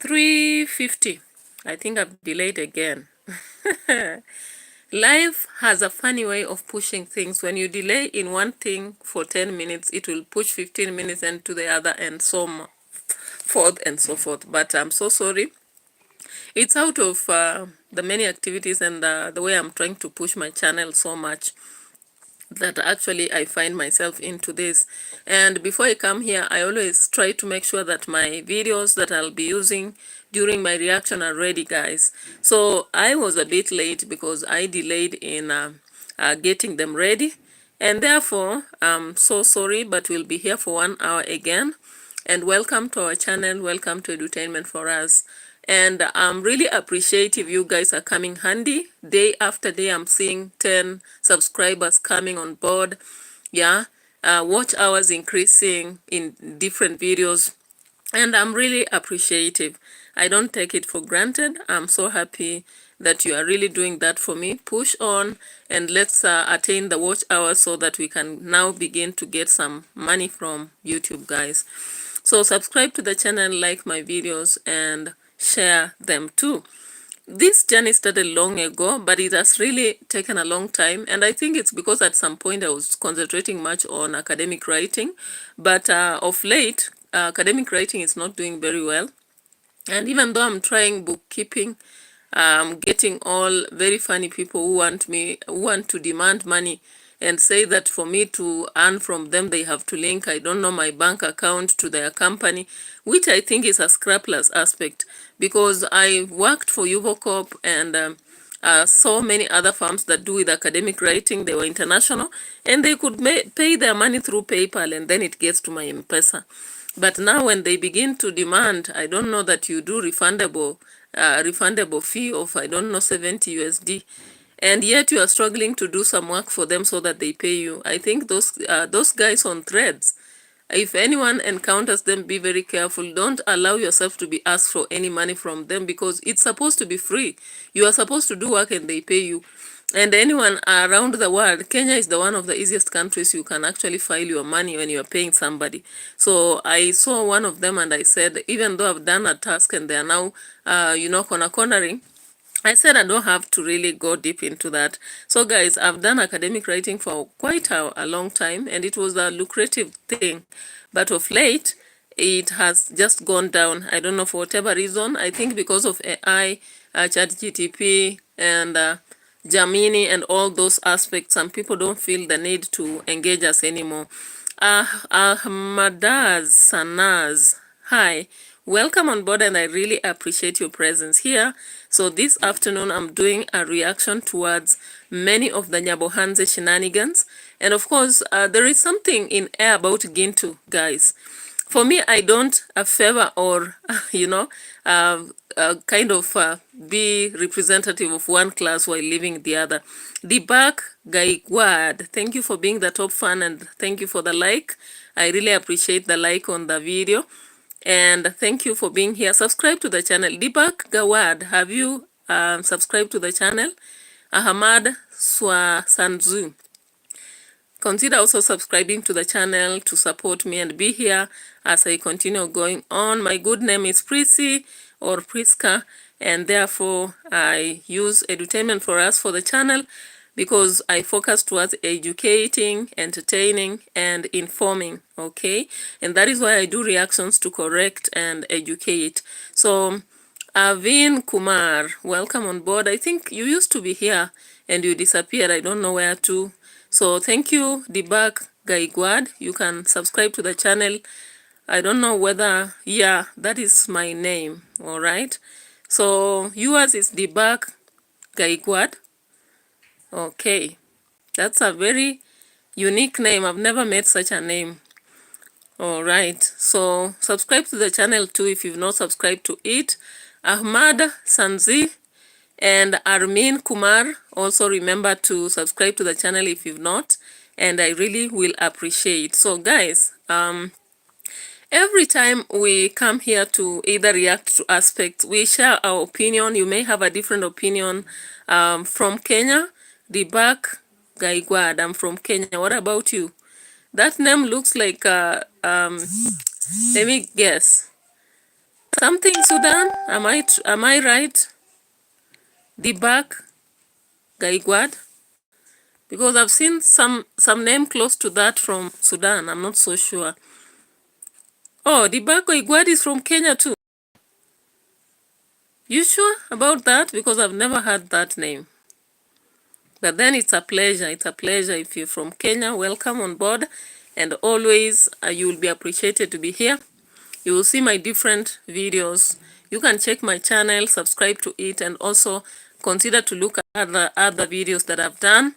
3:50. I think I've delayed again. Life has a funny way of pushing things. When you delay in one thing for 10 minutes, it will push 15 minutes into the other, and so forth and so forth. But I'm so sorry. It's out of the many activities and the way I'm trying to push my channel so much that actually I find myself into this. And before I come here, I always try to make sure that my videos that I'll be using during my reaction are ready, guys. So I was a bit late because I delayed in getting them ready, and therefore I'm so sorry, but we'll be here for 1 hour again. And welcome to our channel, welcome to Edutainment for Us. And I'm really appreciative you guys are coming handy. Day after day, I'm seeing 10 subscribers coming on board. Yeah, watch hours increasing in different videos. And I'm really appreciative. I don't take it for granted. I'm so happy that you are really doing that for me. Push on and let's attain the watch hours so that we can now begin to get some money from YouTube, guys. So subscribe to the channel, like my videos, and share them too. This journey started long ago, but it has really taken a long time. And I think it's because at some point I was concentrating much on academic writing. But of late, academic writing is not doing very well. And even though I'm trying bookkeeping, I'm getting all very funny people who want to demand money and say that for me to earn from them, they have to link, I don't know, my bank account to their company, which I think is a scrupulous aspect, because I worked for Yuvocorp and so many other firms that do with academic writing. They were international, and they could pay their money through PayPal, and then it gets to my M-Pesa. But now when they begin to demand, I don't know, that you do refundable fee of, I don't know, 70 USD, and yet you are struggling to do some work for them so that they pay you. I think those guys on Threads, if anyone encounters them, be very careful. Don't allow yourself to be asked for any money from them, because it's supposed to be free. You are supposed to do work and they pay you. And anyone around the world, Kenya is the one of the easiest countries you can actually file your money when you are paying somebody. So I saw one of them and I said, even though I've done a task and they are now, cornering, I said I don't have to really go deep into that. So guys, I've done academic writing for quite a long time, and it was a lucrative thing. But of late, it has just gone down. I don't know, for whatever reason. I think because of AI, ChatGPT, and Gemini, and all those aspects, some people don't feel the need to engage us anymore. Ahmadaz Sanaz, hi. Welcome on board, and I really appreciate your presence here. So this afternoon, I'm doing a reaction towards many of the Nyabohanze shenanigans. And of course, there is something in air about Gintu, guys. For me, I don't favor or, be representative of one class while leaving the other. Debak Gaikwad, thank you for being the top fan, and thank you for the like. I really appreciate the like on the video. And thank you for being here. Subscribe to the channel. Debak Gawad, have you subscribed to the channel? Ahmad Sanzu, consider also subscribing to the channel to support me and be here as I continue going on. My good name is Prissy or Priska, and therefore I use Edutainment for Us for the channel because I focus towards educating, entertaining, and informing, okay? And that is why I do reactions to correct and educate. So, Avin Kumar, welcome on board. I think you used to be here and you disappeared. I don't know where to. So thank you, Debak Gaigwad. You can subscribe to the channel. I don't know whether, yeah, that is my name, all right? So yours is Debak Gaigwad. Okay, that's a very unique name. I've never met such a name. All right, so subscribe to the channel too if you've not subscribed to it. Ahmad Sanzi and Armin Kumar, also remember to subscribe to the channel if you've not, and I really will appreciate. So guys, every time we come here to either react to aspects, we share our opinion. You may have a different opinion. From Kenya, Debak Gaigwad, I'm from Kenya. What about you? That name looks like, let me guess, Something Sudan, am I right? Dibak Gaigwad? Because I've seen some name close to that from Sudan. I'm not so sure. Oh, Dibak Gaigwad is from Kenya too. You sure about that? Because I've never heard that name. But then it's a pleasure. It's a pleasure. If you're from Kenya, welcome on board. And always, you will be appreciated to be here. You will see my different videos. You can check my channel, subscribe to it, and also consider to look at the other videos that I've done.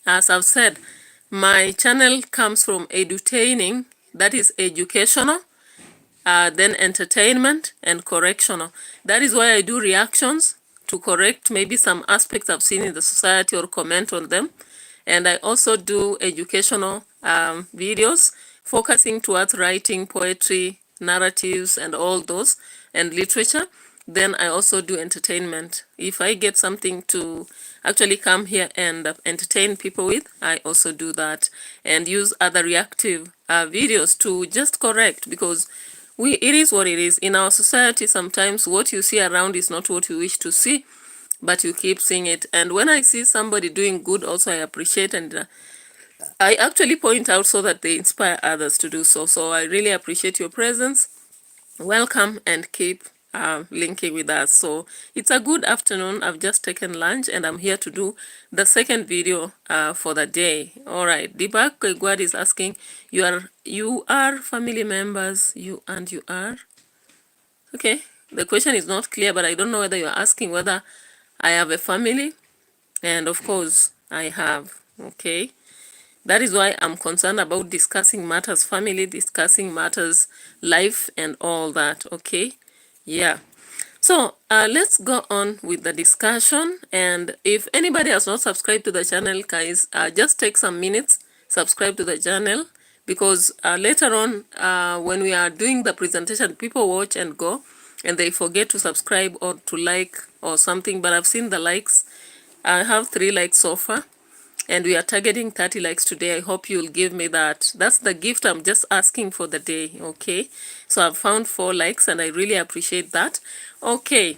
As I've said, my channel comes from edutaining, that is educational, then entertainment and correctional. That is why I do reactions to correct maybe some aspects I've seen in the society or comment on them. And I also do educational videos focusing towards writing, poetry, narratives, and all those, and literature. Then I also do entertainment. If I get something to actually come here and entertain people with, I also do that, and use other reactive videos to just correct, because it is what it is. In our society, sometimes what you see around is not what you wish to see, but you keep seeing it. And when I see somebody doing good, also I appreciate, and I actually point out so that they inspire others to do so. So I really appreciate your presence. Welcome, and keep linking with us. So it's a good afternoon. I've just taken lunch and I'm here to do the second video for the day. All right, Dibak Kwegwad is asking, you are family members, you are? Okay, the question is not clear, but I don't know whether you're asking whether I have a family, and of course I have. Okay, that is why I'm concerned about discussing matters family, discussing matters life, and all that. Okay, yeah. So let's go on with the discussion. And if anybody has not subscribed to the channel, guys, just take some minutes, subscribe to the channel, because later on when we are doing the presentation, people watch and go and they forget to subscribe or to like or something. But I've seen the likes. I have 3 likes so far, and we are targeting 30 likes today. I hope you'll give me that. That's the gift I'm just asking for the day. Okay, so I've found 4 likes and I really appreciate that. Okay,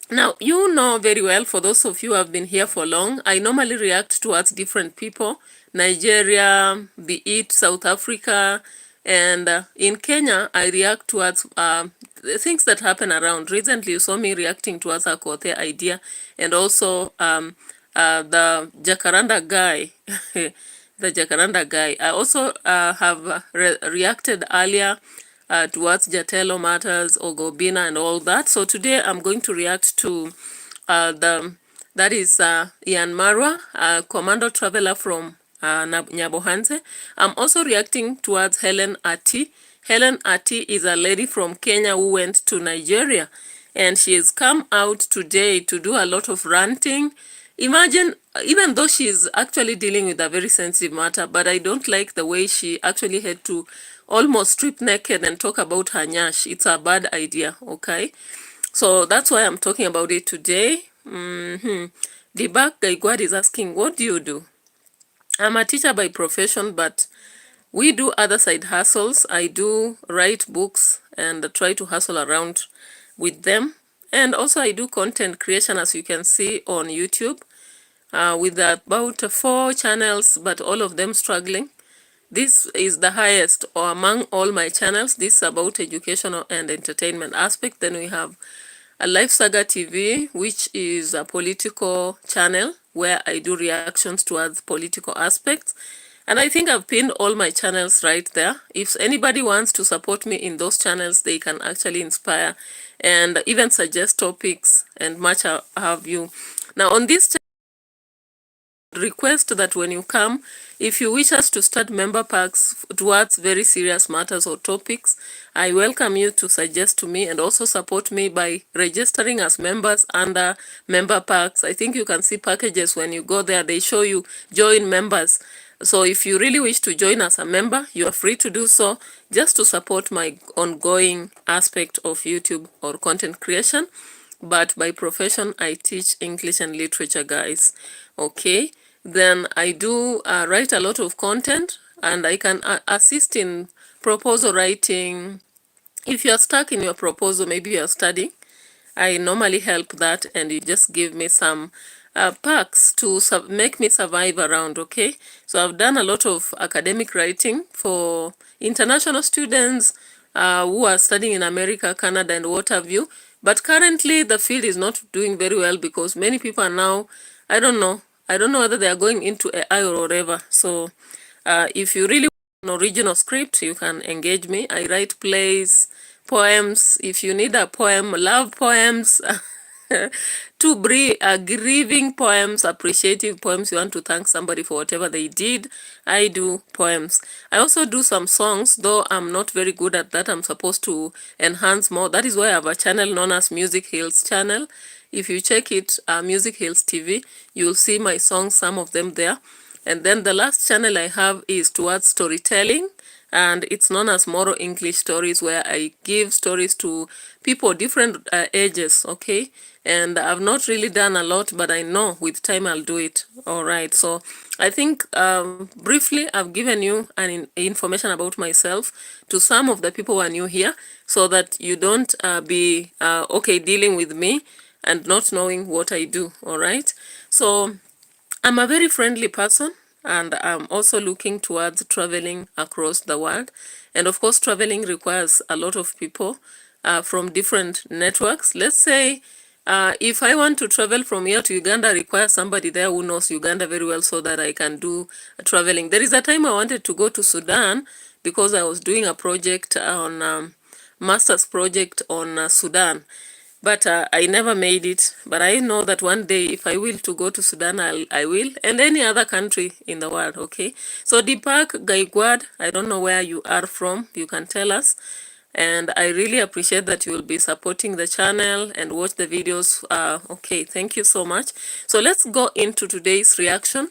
now you know very well, for those of you who have been here for long, I normally react towards different people. Nigeria, be it South Africa, and in Kenya I react towards the things that happen around. Recently you saw me reacting towards a Kote idea, and also the Jacaranda guy. The Jacaranda guy. I also have reacted earlier towards Jatelo matters, Ogobina, and all that. So today I'm going to react to that is Ian MaRWA, commando traveler from Nyabohanse. I'm also reacting towards Helen ATI. Helen ATI is a lady from Kenya who went to Nigeria, and she has come out today to do a lot of ranting. Imagine, even though she's actually dealing with a very sensitive matter, but I don't like the way she actually had to almost strip naked and talk about her nyash. It's a bad idea, okay? So that's why I'm talking about it today. Dibak Gaigwad is asking, what do you do? I'm a teacher by profession, but we do other side hustles. I do write books and try to hustle around with them. And also I do content creation, as you can see on YouTube, with about 4 channels, but all of them struggling. This is the highest or among all my channels. This is about educational and entertainment aspect. Then we have a Life Saga TV, which is a political channel where I do reactions towards political aspects. And I think I've pinned all my channels right there. If anybody wants to support me in those channels, they can actually inspire and even suggest topics and much have you. Now on this channel, request that when you come, if you wish us to start member packs towards very serious matters or topics, I welcome you to suggest to me and also support me by registering as members under member packs. I think you can see packages when you go there. They show you join members. So if you really wish to join as a member, you are free to do so, just to support my ongoing aspect of YouTube or content creation. But by profession, I teach English and literature, guys. Okay, then I do write a lot of content, and I can assist in proposal writing, If you're stuck in your proposal, maybe you're studying, I normally help that, and you just give me some perks to make me survive around, okay? So I've done a lot of academic writing for international students who are studying in America, Canada, and what have you. But currently, the field is not doing very well because many people are now, I don't know. I don't know whether they are going into AI or whatever. So if you really want an original script, you can engage me. I write plays, poems. If you need a poem, love poems, grieving poems, appreciative poems, you want to thank somebody for whatever they did, I do poems. I also do some songs, though I'm not very good at that. I'm supposed to enhance more. That is why I have a channel known as Music Hills channel. If you check it, Music Hills TV, you'll see my songs, some of them there. And then the last channel I have is towards storytelling, and it's known as MaRWA English Stories, where I give stories to people different ages, okay? And I've not really done a lot, but I know with time I'll do it. All right, so I think briefly I've given you an information about myself to some of the people who are new here, so that you don't be okay dealing with me and not knowing what I do. All right, so I'm a very friendly person, and I'm also looking towards traveling across the world. And of course, traveling requires a lot of people from different networks. Let's say if I want to travel from here to Uganda, I require somebody there who knows Uganda very well so that I can do traveling. There is a time I wanted to go to Sudan because I was doing a project on master's project on Sudan. But I never made it. But I know that one day, if I will to go to Sudan, I will. And any other country in the world, okay? So Deepak Gaigwad, I don't know where you are from. You can tell us. And I really appreciate that you will be supporting the channel and watch the videos. Okay, thank you so much. So let's go into today's reaction.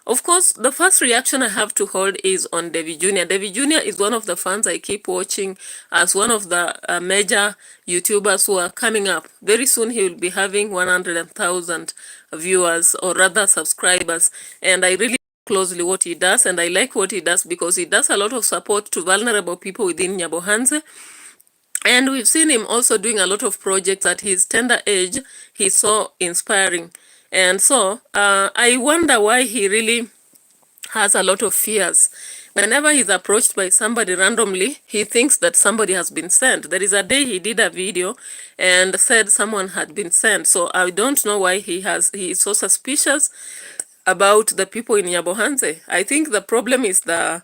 Of course, the first reaction I have to hold is on Devi Jr. Devi Jr. is one of the fans I keep watching as one of the major YouTubers who are coming up. Very soon he will be having 100,000 viewers, or rather subscribers. And I really closely what he does, and I like what he does because he does a lot of support to vulnerable people within Nyabohanze. And we've seen him also doing a lot of projects at his tender age. He's so inspiring. And so I wonder why he really has a lot of fears. Whenever he's approached by somebody randomly, he thinks that somebody has been sent. There is a day he did a video and said someone had been sent. So I don't know why he is so suspicious about the people in Nyabohanze. I think the problem is the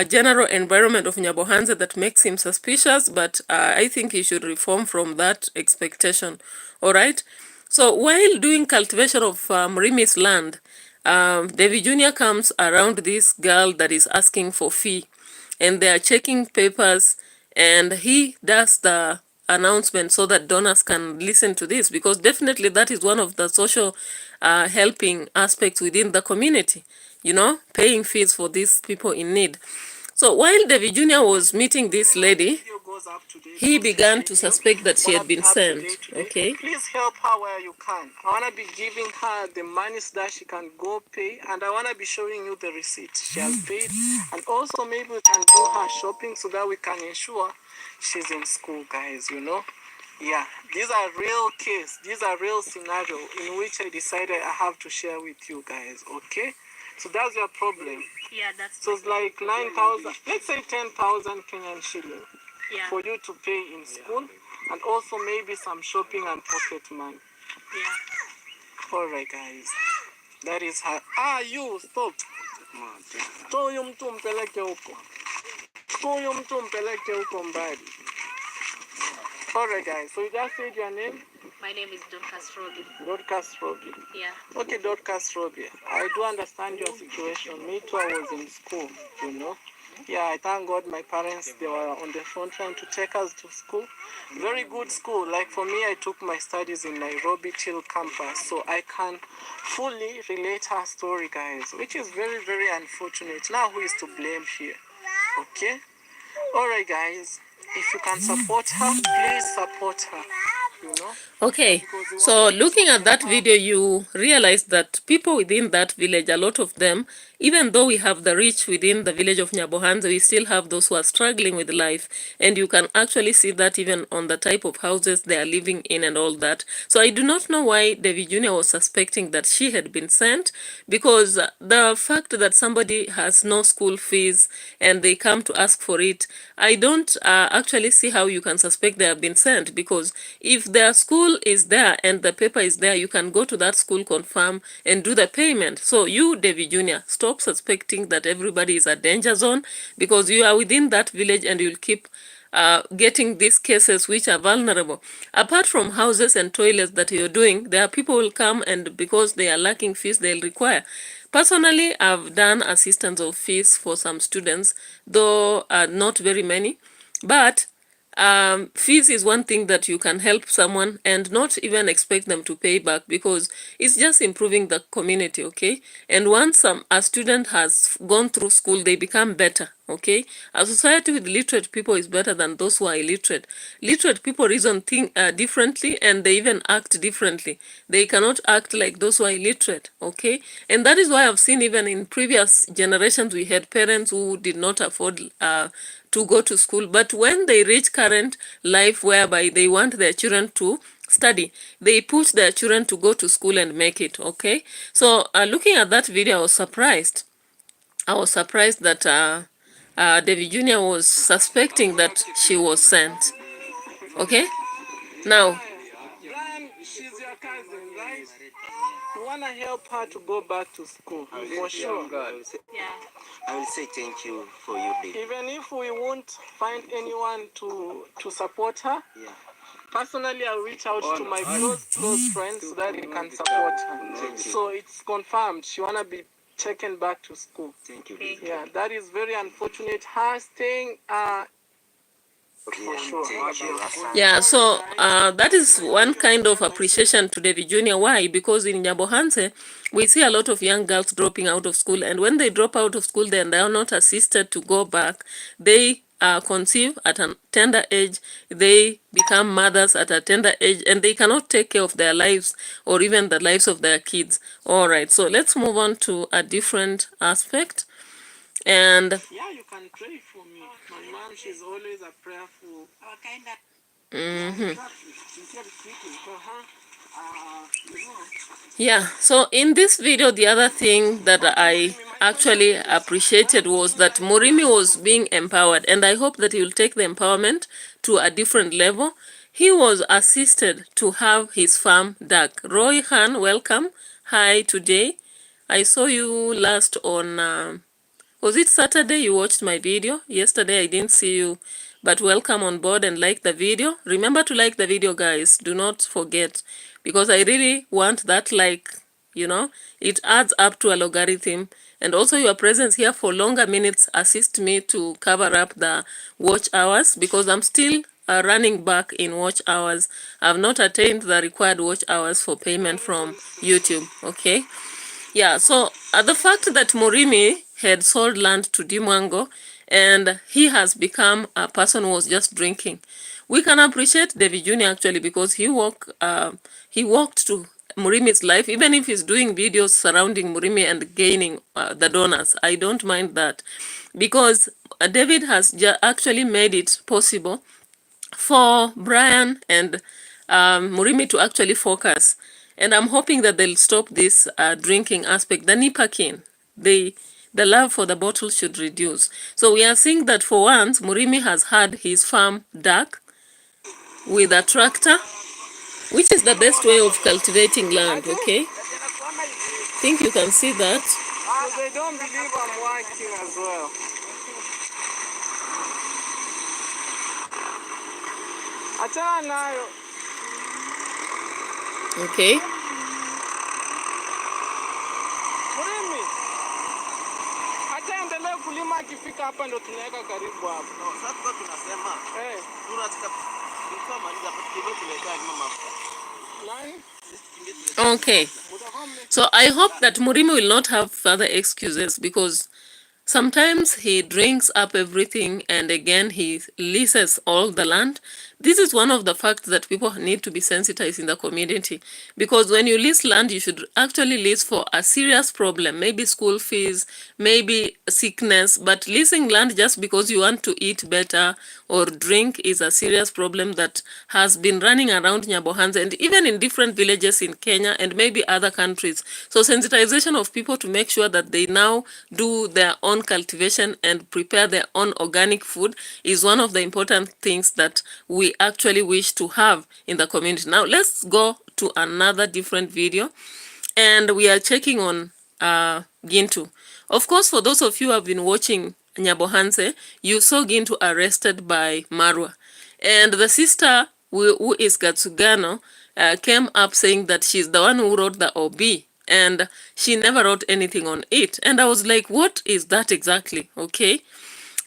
general environment of Nyabohanze that makes him suspicious, but I think he should reform from that expectation. All right? So while doing cultivation of Mrimi's land, David Jr. comes around this girl that is asking for fee, and they are checking papers, and he does the announcement so that donors can listen to this, because definitely that is one of the social helping aspects within the community, you know, paying fees for these people in need. So while David Jr. was meeting this lady, he began to suspect that she had been sent. Okay. Please help her where you can. I want to be giving her the money so that she can go pay, and I want to be showing you the receipt she has paid, and also maybe we can do her shopping so that we can ensure she's in school, guys, you know. Yeah, these are real case. These are real scenario in which I decided I have to share with you guys, okay? So that's your problem. Yeah, that's so it's like 9,000, let's say 10,000 Kenyan shilling, yeah, for you to pay in school, and also maybe some shopping and pocket money. Yeah. Alright, guys. That is her. Ah, you, stop. Toyo mtu mpeleke huko. Toyo mtu mpeleke huko mbali. Alright, guys. So you just said your name? My name is Dorcas Robbie. Dorcas Robbie. Yeah. Okay, Dorcas Robbie. I do understand your situation. Me too, I was in school, you know. Yeah, I thank God my parents, they were on the front line to take us to school. Very good school. Like for me, I took my studies in Nairobi Chill campus. So I can fully relate her story, guys, which is very, very unfortunate. Now who is to blame here? Okay? Alright, guys. If you can support her, please support her. you know. Okay, Because we so want looking at that to video, you realize that people within that village, a lot of them, even though we have the rich within the village of Nyabohanze, we still have those who are struggling with life. And you can actually see that even on the type of houses they are living in and all that. So I do not know why David Jr. was suspecting that she had been sent, because the fact that somebody has no school fees and they come to ask for it, I don't actually see how you can suspect they have been sent, because if their school is there and the paper is there, you can go to that school, confirm, and do the payment. So you, David Jr., stop suspecting that everybody is a danger zone, because you are within that village and you'll keep getting these cases which are vulnerable. Apart from houses and toilets that you're doing, there are people who will come, and because they are lacking fees, they'll require. Personally, I've done assistance of fees for some students, though not very many, but fees is one thing that you can help someone and not even expect them to pay back, because it's just improving the community, okay? And once a student has gone through school, they become better, okay? A society with literate people is better than those who are illiterate. Literate people reason differently, and they even act differently. They cannot act like those who are illiterate, okay? And that is why I've seen even in previous generations, we had parents who did not afford to go to school, but when they reach current life whereby they want their children to study, they push their children to go to school and make it, okay? So looking at that video, I was surprised. That David Jr. was suspecting that she was sent, okay? Now, Brian, she's your cousin, right? You want to help her to go back to school, for sure. Yeah. I will say thank you for your day. Even if we won't find anyone to support her, Yeah. personally I'll reach out to my close friends so that they can support her. So it's confirmed she want to be taken back to school. Thank you. Okay. Yeah, that is very unfortunate. Her staying Thank you. yeah, so that is one kind of appreciation to David Jr. Why? Because in Nyabohanse, we see a lot of young girls dropping out of school, and when they drop out of school, then they are not assisted to go back. They conceive at a tender age, they become mothers at a tender age, and they cannot take care of their lives or even the lives of their kids. All right, so let's move on to a different aspect. And yeah, you can pray for me. My mom, she's always a prayerful. yeah, so in this video, the other thing that I actually appreciated was that Murimi was being empowered, and I hope that he will take the empowerment to a different level. He was assisted to have his farm dug. Roy Han, welcome. Hi, today. I saw you last on, was it Saturday you watched my video? Yesterday I didn't see you, but welcome on board and like the video. Remember to like the video, guys. Do not forget, because I really want that like, it adds up to a logarithm. And also your presence here for longer minutes assist me to cover up the watch hours, because I'm still running back in watch hours. I've not attained the required watch hours for payment from YouTube, okay? Yeah, so the fact that Murimi had sold land to Dimwango and he has become a person who was just drinking, we can appreciate David Jr. actually, because he walked to Murimi's life, even if he's doing videos surrounding Murimi and gaining the donors. I don't mind that, because David has actually made it possible for Brian and Murimi to actually focus. And I'm hoping that they'll stop this drinking aspect. The Nipakin, the love for the bottle should reduce. So we are seeing that for once, Murimi has had his farm dug with a tractor, which is the best way of cultivating land, okay? I think you can see that. So they don't believe I'm working as well. Achana nayo. Okay. Murimi. Acha endelee kulima, akifika hapa ndo tunaweka karibu hapo. Sasa tunasema tunataka kumaliza hapa kidogo, tunaweka mama. Nani? Okay. So I hope that Murimi will not have further excuses, because sometimes he drinks up everything and again he leases all the land. this is one of the facts that people need to be sensitized in the community, because when you lease land, you should actually lease for a serious problem, maybe school fees, maybe sickness. But leasing land just because you want to eat better or drink is a serious problem that has been running around Nyabohanza and even in different villages in Kenya and maybe other countries. So sensitization of people to make sure that they now do their own cultivation and prepare their own organic food is one of the important things that we actually wish to have in the community. Now let's go to another different video, and we are checking on Gintu. Of course, for those of you who have been watching Nyabohanse, you saw Gintu arrested by MaRWA, and the sister who is Gatsugano came up saying that she's the one who wrote the OB and she never wrote anything on it. And I was like, what is that exactly? Okay.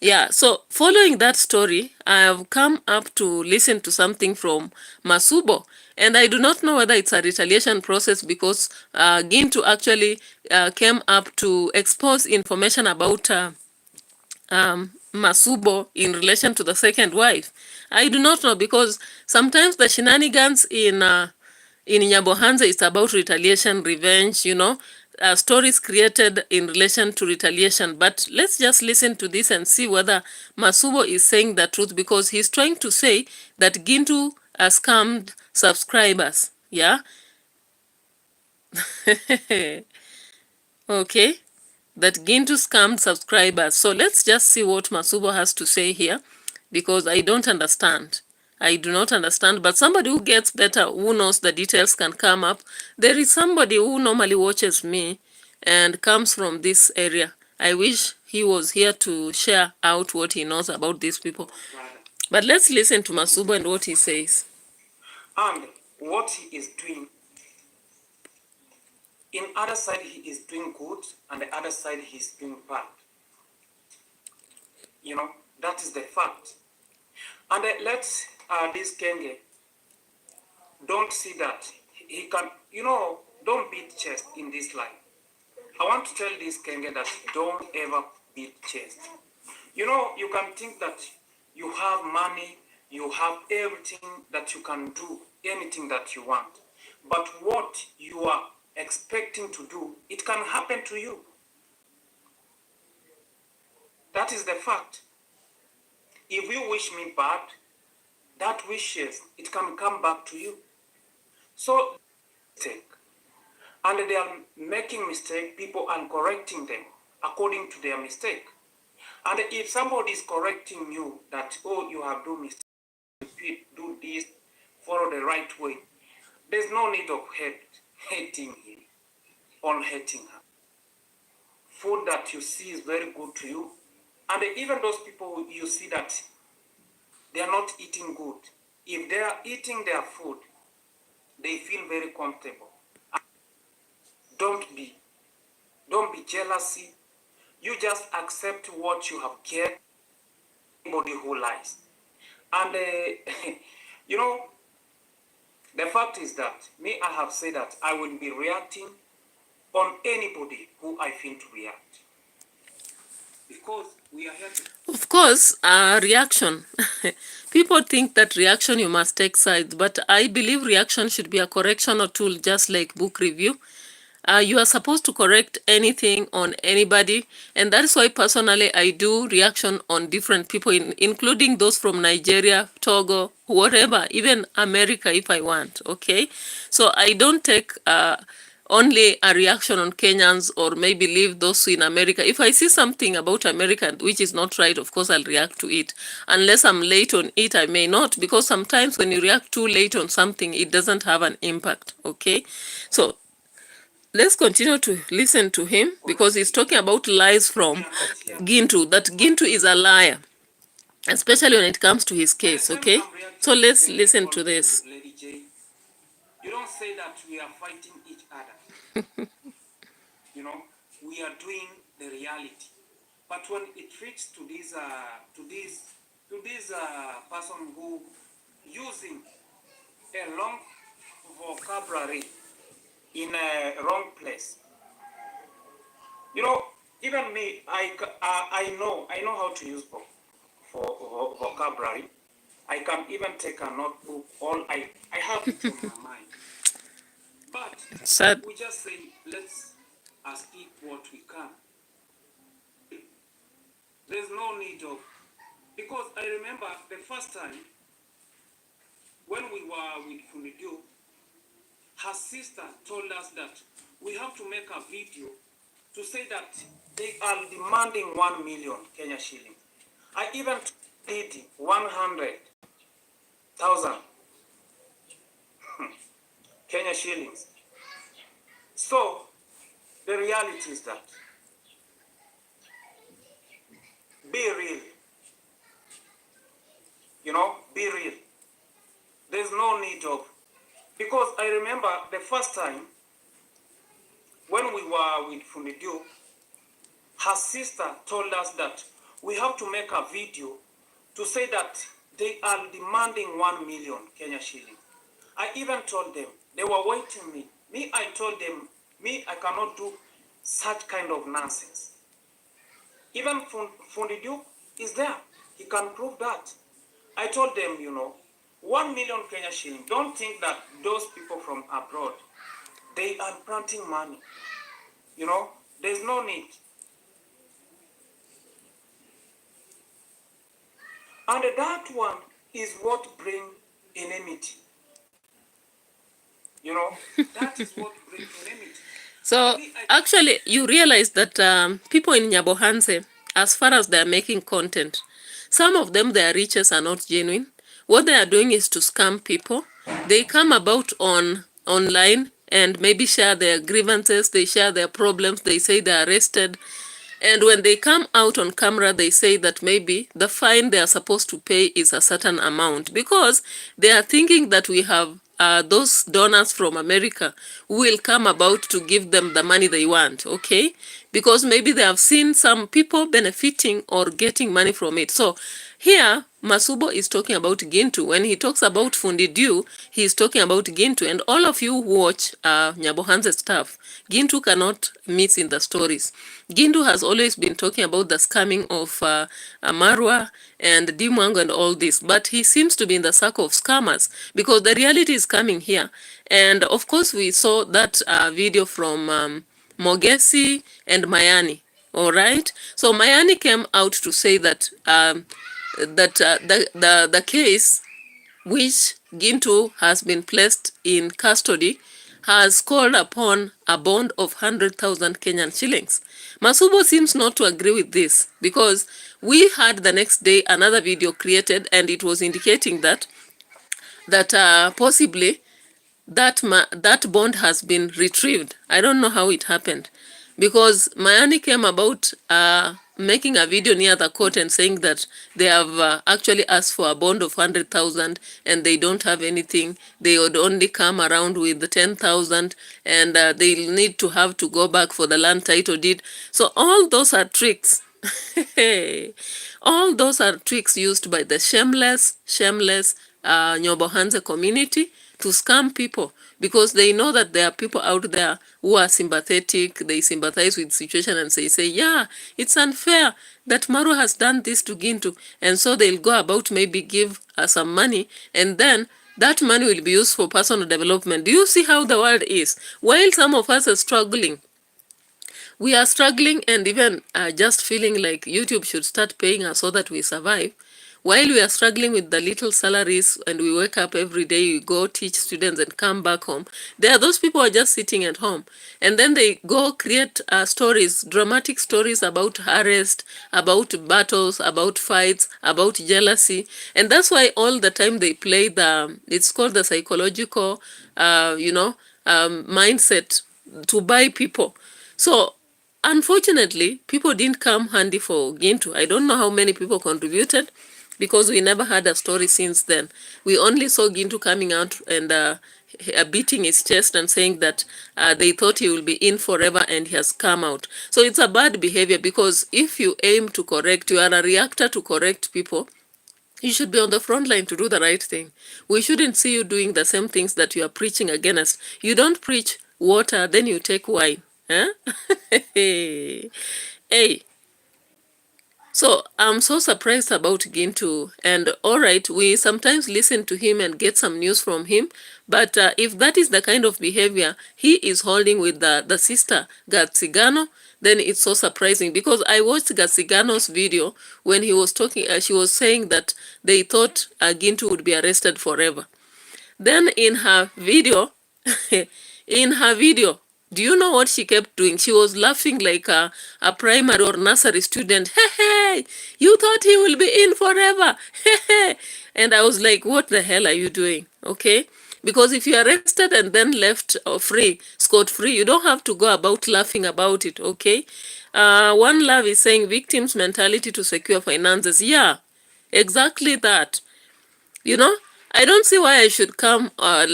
Yeah, so following that story, I have come up to listen to something from Masubo, and I do not know whether it's a retaliation process because Gintu actually came up to expose information about Masubo in relation to the second wife. I do not know, because sometimes the shenanigans in Nyabohanza is about retaliation, revenge, stories created in relation to retaliation. But let's just listen to this and see whether Masubo is saying the truth, because he's trying to say that Gintu has scammed subscribers. Yeah? Okay. That Gintu scammed subscribers. So let's just see what Masubo has to say here, because I don't understand. I do not understand, but somebody who gets better, who knows the details, can come up. There is somebody who normally watches me and comes from this area. I wish he was here to share out what he knows about these people. But let's listen to Masubo and what he says. And what he is doing, in other side he is doing good, and the other side he is doing bad. That is the fact. And let's this Kenge don't see that he can, don't beat chest in this life. I want to tell this Kenge that don't ever beat chest. You can think that you have money, you have everything that you can do, anything that you want. But what you are expecting to do, it can happen to you. That is the fact. If you wish me bad, that wishes, it can come back to you. So, mistake. And they are making mistake, people are correcting them according to their mistake. And if somebody is correcting you that, oh, you have done mistake, repeat, do this, follow the right way, there's no need of hating him or hating her. Food that you see is very good to you. And even those people you see that they are not eating good, if they are eating their food, they feel very comfortable. Don't be jealousy. You just accept what you have cared. Anybody who lies. And the fact is that me, I have said that I will be reacting on anybody who I feel to react. Because we are here to... Of course, reaction. People think that reaction you must take sides, but I believe reaction should be a correctional tool, just like book review. You are supposed to correct anything on anybody, and that is why personally I do reaction on different people, including those from Nigeria, Togo, whatever, even America if I want, okay? So I don't take only a reaction on Kenyans or maybe leave those in America. If I see something about America which is not right, of course I'll react to it. Unless I'm late on it, I may not, because sometimes when you react too late on something, it doesn't have an impact, okay? So let's continue to listen to him, because he's talking about lies from Gintu, that Gintu is a liar, especially when it comes to his case, okay? So let's listen to this. You don't say that we are fighting each other. We are doing the reality. But when it reaches to this person who using a long vocabulary in a wrong place, even me, I know how to use for vocabulary, I can even take a notebook. I have it on my mind. But Sad. we just say, let's speak what we can. There's no need of, because I remember the first time when we were with Funidio, her sister told us that we have to make a video to say that they are demanding 1 million Kenya shillings. I even did 100,000 Kenya shillings. So the reality is that be real. You know, be real. There's no need of, because I remember the first time when we were with Funidio, her sister told us that we have to make a video to say that they are demanding 1 million Kenya shillings. I even told them, they were waiting me. I told them, I cannot do such kind of nonsense. Even Fundidu is there. He can prove that. I told them, 1 million Kenya shilling. Don't think that those people from abroad, they are planting money. There's no need. And that one is what brings enmity. That is what brings enmity. So actually, you realize that people in Nyabohanse, as far as they are making content, some of them, their riches are not genuine. What they are doing is to scam people. They come about online and maybe share their grievances, they share their problems, they say they're arrested. And when they come out on camera, they say that maybe the fine they are supposed to pay is a certain amount because they are thinking that we have those donors from America who will come about to give them the money they want, okay? Because maybe they have seen some people benefiting or getting money from it. So here, Masubo is talking about Gintu. When he talks about Fundidu, he is talking about Gintu. And all of you who watch Nyabohanse stuff, Gintu cannot miss in the stories. Gintu has always been talking about the scamming of MaRWA and Dimwango and all this. But he seems to be in the circle of scammers because the reality is coming here. And of course, we saw that video from Mogesi and Mayani. All right. So Mayani came out to say that the case which Gintu has been placed in custody has called upon a bond of 100,000 Kenyan shillings. Masubo seems not to agree with this because we had the next day another video created and it was indicating that possibly that bond has been retrieved. I don't know how it happened because Mayani came about making a video near the court and saying that they have actually asked for a bond of 100,000 and they don't have anything. They would only come around with 10,000 and they'll need to have to go back for the land title deed. So all those are tricks. All those are tricks used by the shameless Nyabohanse community to scam people because they know that there are people out there who are sympathetic. They sympathize with the situation and say, yeah, it's unfair that MaRWA has done this to Gintu. And so they'll go about maybe give some money and then that money will be used for personal development. Do you see how the world is? While some of us are struggling, we are struggling and even just feeling like YouTube should start paying us so that we survive. While we are struggling with the little salaries and we wake up every day, we go teach students and come back home, there are those people who are just sitting at home. And then they go create stories, dramatic stories about arrest, about battles, about fights, about jealousy. And that's why all the time they play it's called the psychological, mindset to buy people. So unfortunately, people didn't come handy for Gintu. I don't know how many people contributed because we never had a story since then. We only saw Gintu coming out and beating his chest and saying that they thought he will be in forever and he has come out. So it's a bad behavior because if you aim to correct, you are a reactor to correct people, you should be on the front line to do the right thing. We shouldn't see you doing the same things that you are preaching against. You don't preach water, then you take wine. Huh? Hey, So I'm so surprised about Gintu. And all right, we sometimes listen to him and get some news from him. But if that is the kind of behavior he is holding with the sister Gatsigano, then it's so surprising, because I watched Gatsigano's video when he was talking. She was saying that they thought Gintu would be arrested forever. Then in her video, do you know what she kept doing? She was laughing like a primary or nursery student. Hey, hey, you thought he will be in forever. Hey, hey. And I was like, what the hell are you doing? Okay? Because if you are arrested and then left free, scot-free, you don't have to go about laughing about it, okay? One Love is saying victims' mentality to secure finances. Yeah, exactly that. You know, I don't see why I should come,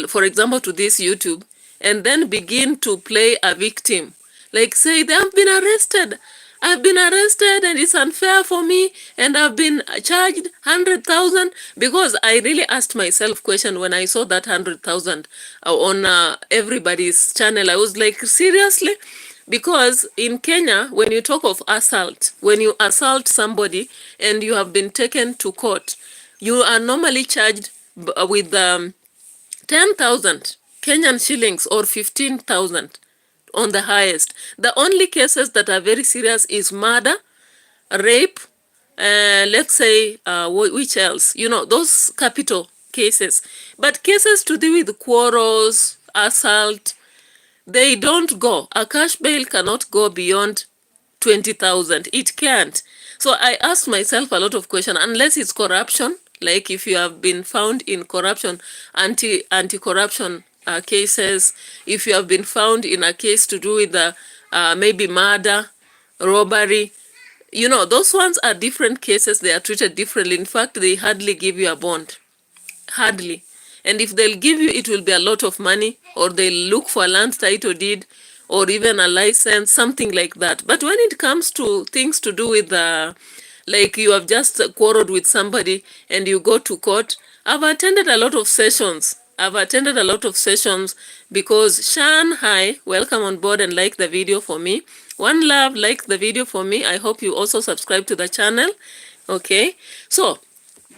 for example, to this YouTube and then begin to play a victim. Like say, they have been arrested. I've been arrested and it's unfair for me and I've been charged 100,000, because I really asked myself question when I saw that 100,000 on everybody's channel. I was like, seriously? Because in Kenya, when you talk of assault, when you assault somebody and you have been taken to court, you are normally charged with 10,000 Kenyan shillings or 15,000 on the highest. The only cases that are very serious is murder, rape, let's say, which else? You know, those capital cases. But cases to do with quarrels, assault, they don't go. A cash bail cannot go beyond 20,000. It can't. So I asked myself a lot of questions, unless it's corruption, like if you have been found in corruption, anti-corruption cases, if you have been found in a case to do with maybe murder, robbery, you know, those ones are different cases. They are treated differently. In fact, they hardly give you a bond. Hardly. And if they'll give you, it will be a lot of money, or they'll look for a land title deed, or even a license, something like that. But when it comes to things to do with, like you have just quarreled with somebody and you go to court, I've attended a lot of sessions. Because Shanghai, welcome on board and like the video for me. One Love, like the video for me. I hope you also subscribe to the channel. Okay, so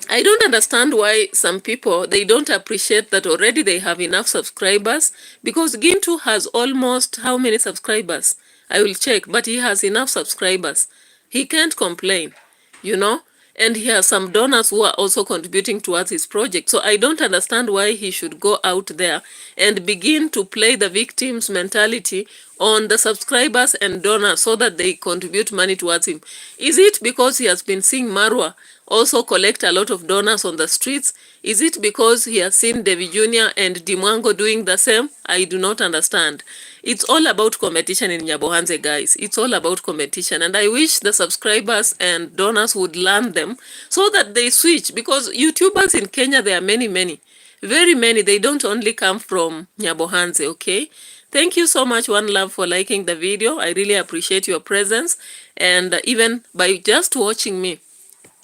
I don't understand why some people, they don't appreciate that already they have enough subscribers, because Gintu has almost how many subscribers? I will check, but he has enough subscribers. He can't complain, you know, and he has some donors who are also contributing towards his project. So I don't understand why he should go out there and begin to play the victim's mentality on the subscribers and donors so that they contribute money towards him. Is it because he has been seeing MaRWA also collect a lot of donors on the streets? Is it because he has seen Devi Jr. and Dimwango doing the same? I do not understand. It's all about competition in Nyabohanze, guys. It's all about competition. And I wish the subscribers and donors would learn them so that they switch. Because YouTubers in Kenya, there are many, very many. They don't only come from Nyabohanze, okay? Thank you so much, One Love, for liking the video. I really appreciate your presence. And even by just watching me,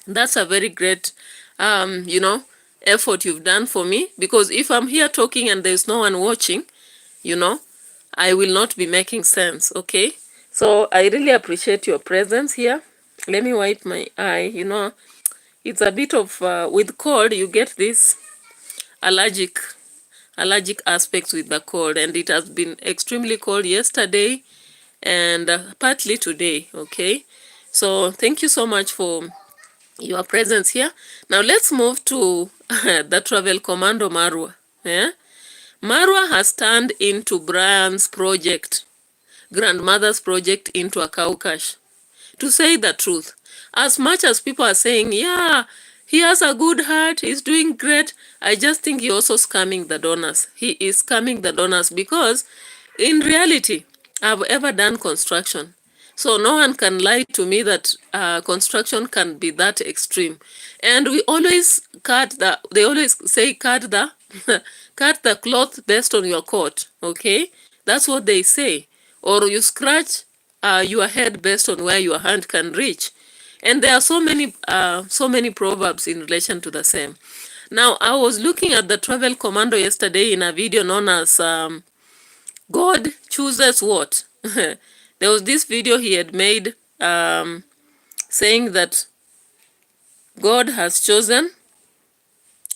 that's a very great, you know, effort you've done for me. Because if I'm here talking and there's no one watching, you know, I will not be making sense, okay? So I really appreciate your presence here. Let me wipe my eye. You know, it's a bit of, with cold, you get this allergic aspects with the cold. And it has been extremely cold yesterday and partly today, okay? So thank you so much for your presence here. Now let's move to the Travel Commando MaRWA. Yeah? MaRWA has turned into Brian's project, grandmother's project, into a cow cash. To say the truth, as much as people are saying, yeah, he has a good heart, he's doing great, I just think he's also scamming the donors. He is scamming the donors because in reality, I've ever done construction. So no one can lie to me that construction can be that extreme. And we always they always say cut the, cut the cloth based on your coat, okay? That's what they say. Or you scratch your head based on where your hand can reach. And there are so many proverbs in relation to the same. Now, I was looking at the Travel Commando yesterday in a video known as God chooses what? There was this video he had made saying that God has chosen.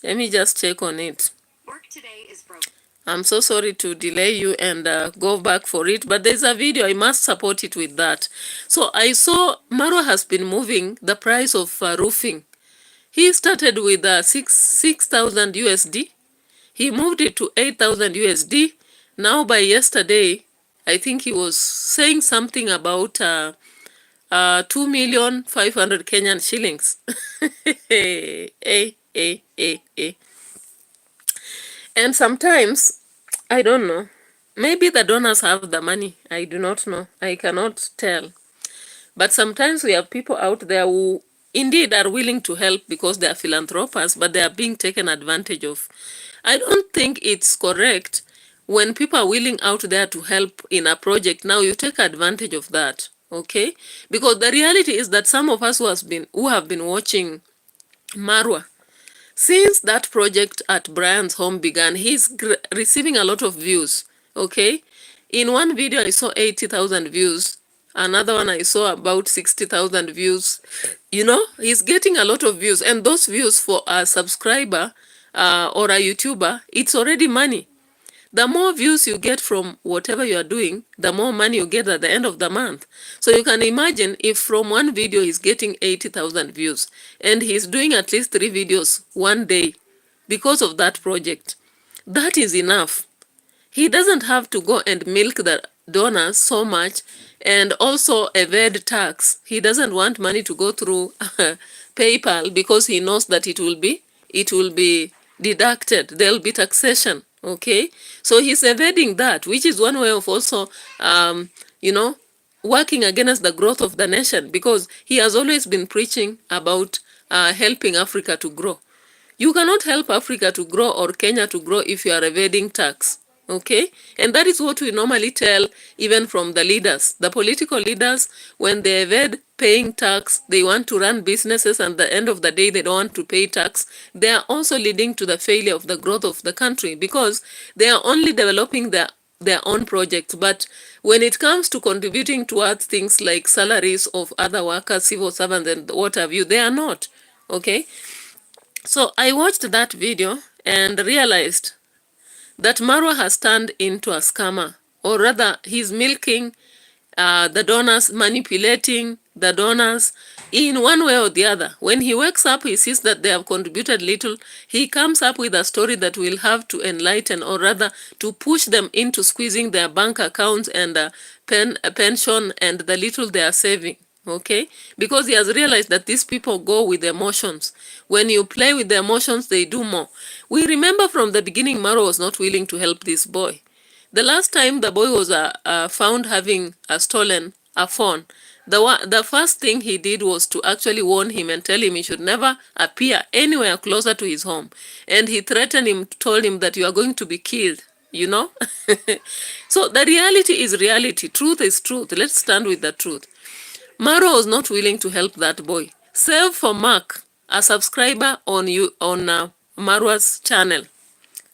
Let me just check on it. Work today is broken. I'm so sorry to delay you and go back for it, but there's a video. I must support it with that. So I saw MaRWA has been moving the price of roofing. He started with 6,000 USD. He moved it to 8,000 USD. Now by yesterday, I think he was saying something about 2,500,000 Kenyan shillings. And sometimes, I don't know, maybe the donors have the money. I do not know. I cannot tell. But sometimes we have people out there who indeed are willing to help because they are philanthropists, but they are being taken advantage of. I don't think it's correct when people are willing out there to help in a project. Now you take advantage of that, okay? Because the reality is that some of us who have been watching MaRWA, since that project at Brian's home began, he's receiving a lot of views, okay? In one video, I saw 80,000 views. Another one, I saw about 60,000 views. You know, he's getting a lot of views. And those views for a subscriber or a YouTuber, it's already money. The more views you get from whatever you are doing, the more money you get at the end of the month. So you can imagine if from one video he's getting 80,000 views and he's doing at least 3 videos one day because of that project. That is enough. He doesn't have to go and milk the donors so much and also evade tax. He doesn't want money to go through PayPal because he knows that it will be deducted. There'll be taxation. Okay, so he's evading that, which is one way of also, you know, working against the growth of the nation, because he has always been preaching about helping Africa to grow. You cannot help Africa to grow or Kenya to grow if you are evading tax. Okay, and that is what we normally tell even from the leaders. The political leaders, when they evade paying tax, they want to run businesses, and at the end of the day, they don't want to pay tax. They are also leading to the failure of the growth of the country because they are only developing their own projects. But when it comes to contributing towards things like salaries of other workers, civil servants, and what have you, they are not. Okay, so I watched that video and realized that MaRWA has turned into a scammer, or rather he's milking the donors, manipulating the donors in one way or the other. When he wakes up, he sees that they have contributed little. He comes up with a story that will have to enlighten, or rather to push them into squeezing their bank accounts and pension and the little they are saving. Okay, because he has realized that these people go with emotions. When you play with the emotions, they do more. We remember from the beginning, MaRWA was not willing to help this boy. The last time the boy was found having stolen a phone, the first thing he did was to actually warn him and tell him he should never appear anywhere closer to his home. And he threatened him, told him that you are going to be killed, you know. So the reality is reality. Truth is truth. Let's stand with the truth. MaRWA was not willing to help that boy. Save for Mark, a subscriber on MaRWA's channel.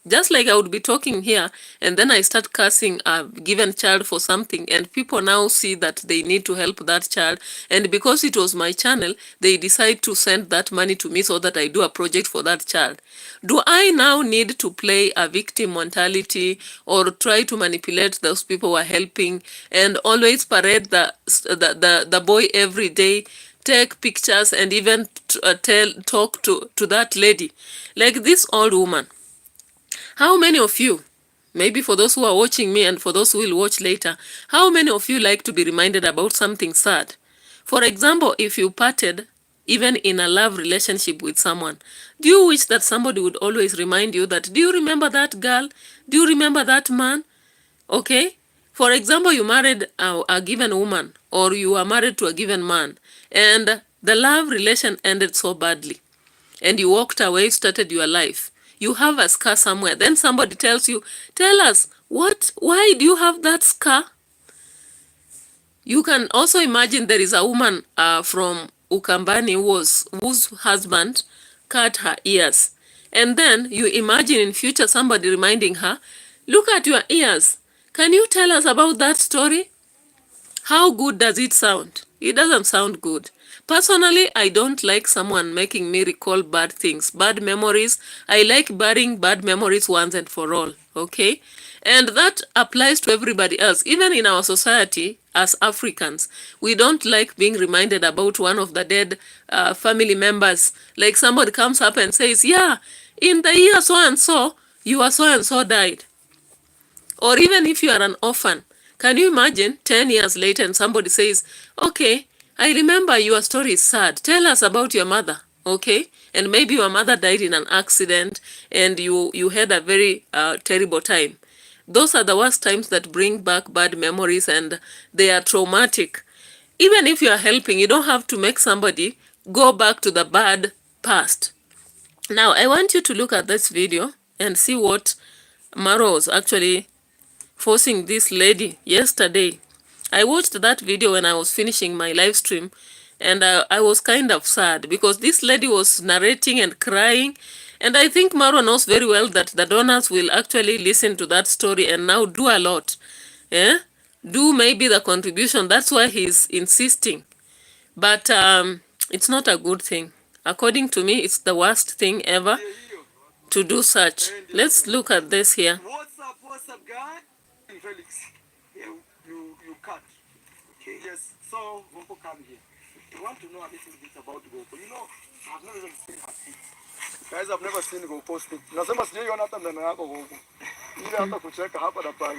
Just like I would be talking here, and then I start cursing a given child for something, and people now see that they need to help that child, and because it was my channel, they decide to send that money to me so that I do a project for that child. Do I now need to play a victim mentality or try to manipulate those people who are helping and always parade the boy every day, take pictures, and even talk to that lady? Like this old woman. How many of you, maybe for those who are watching me and for those who will watch later, how many of you like to be reminded about something sad? For example, if you parted, even in a love relationship with someone, do you wish that somebody would always remind you that, do you remember that girl? Do you remember that man? Okay? For example, you married a given woman, or you are married to a given man, and the love relation ended so badly, and you walked away, started your life. You have a scar somewhere. Then somebody tells you, tell us, why do you have that scar? You can also imagine there is a woman from Ukambani whose husband cut her ears. And then you imagine in future somebody reminding her, look at your ears. Can you tell us about that story? How good does it sound? It doesn't sound good. Personally, I don't like someone making me recall bad things, bad memories. I like burying bad memories once and for all, okay? And that applies to everybody else. Even in our society, as Africans, we don't like being reminded about one of the dead family members. Like somebody comes up and says, yeah, in the year so-and-so, your so-and-so died. Or even if you are an orphan, can you imagine 10 years later and somebody says, okay, I remember your story is sad. Tell us about your mother, okay? And maybe your mother died in an accident and you had a very terrible time. Those are the worst times that bring back bad memories and they are traumatic. Even if you are helping, you don't have to make somebody go back to the bad past. Now, I want you to look at this video and see what MaRWA was actually forcing this lady yesterday. I watched that video when I was finishing my live stream, and I was kind of sad because this lady was narrating and crying, and I think MaRWA knows very well that the donors will actually listen to that story and now do a lot. Yeah? Do maybe the contribution. That's why he's insisting. But it's not a good thing. According to me, it's the worst thing ever to do such. Let's look at this here. What's up, guy? Felix, you cut. Okay. Yes, so Goko come here. You want to know a little bit about Goko. You know, I've never even seen her feet. Guys, I've never seen Goko speak. Nasema sijaiona hata mneno yako Goko. Ile hata kucheka hapa na pale.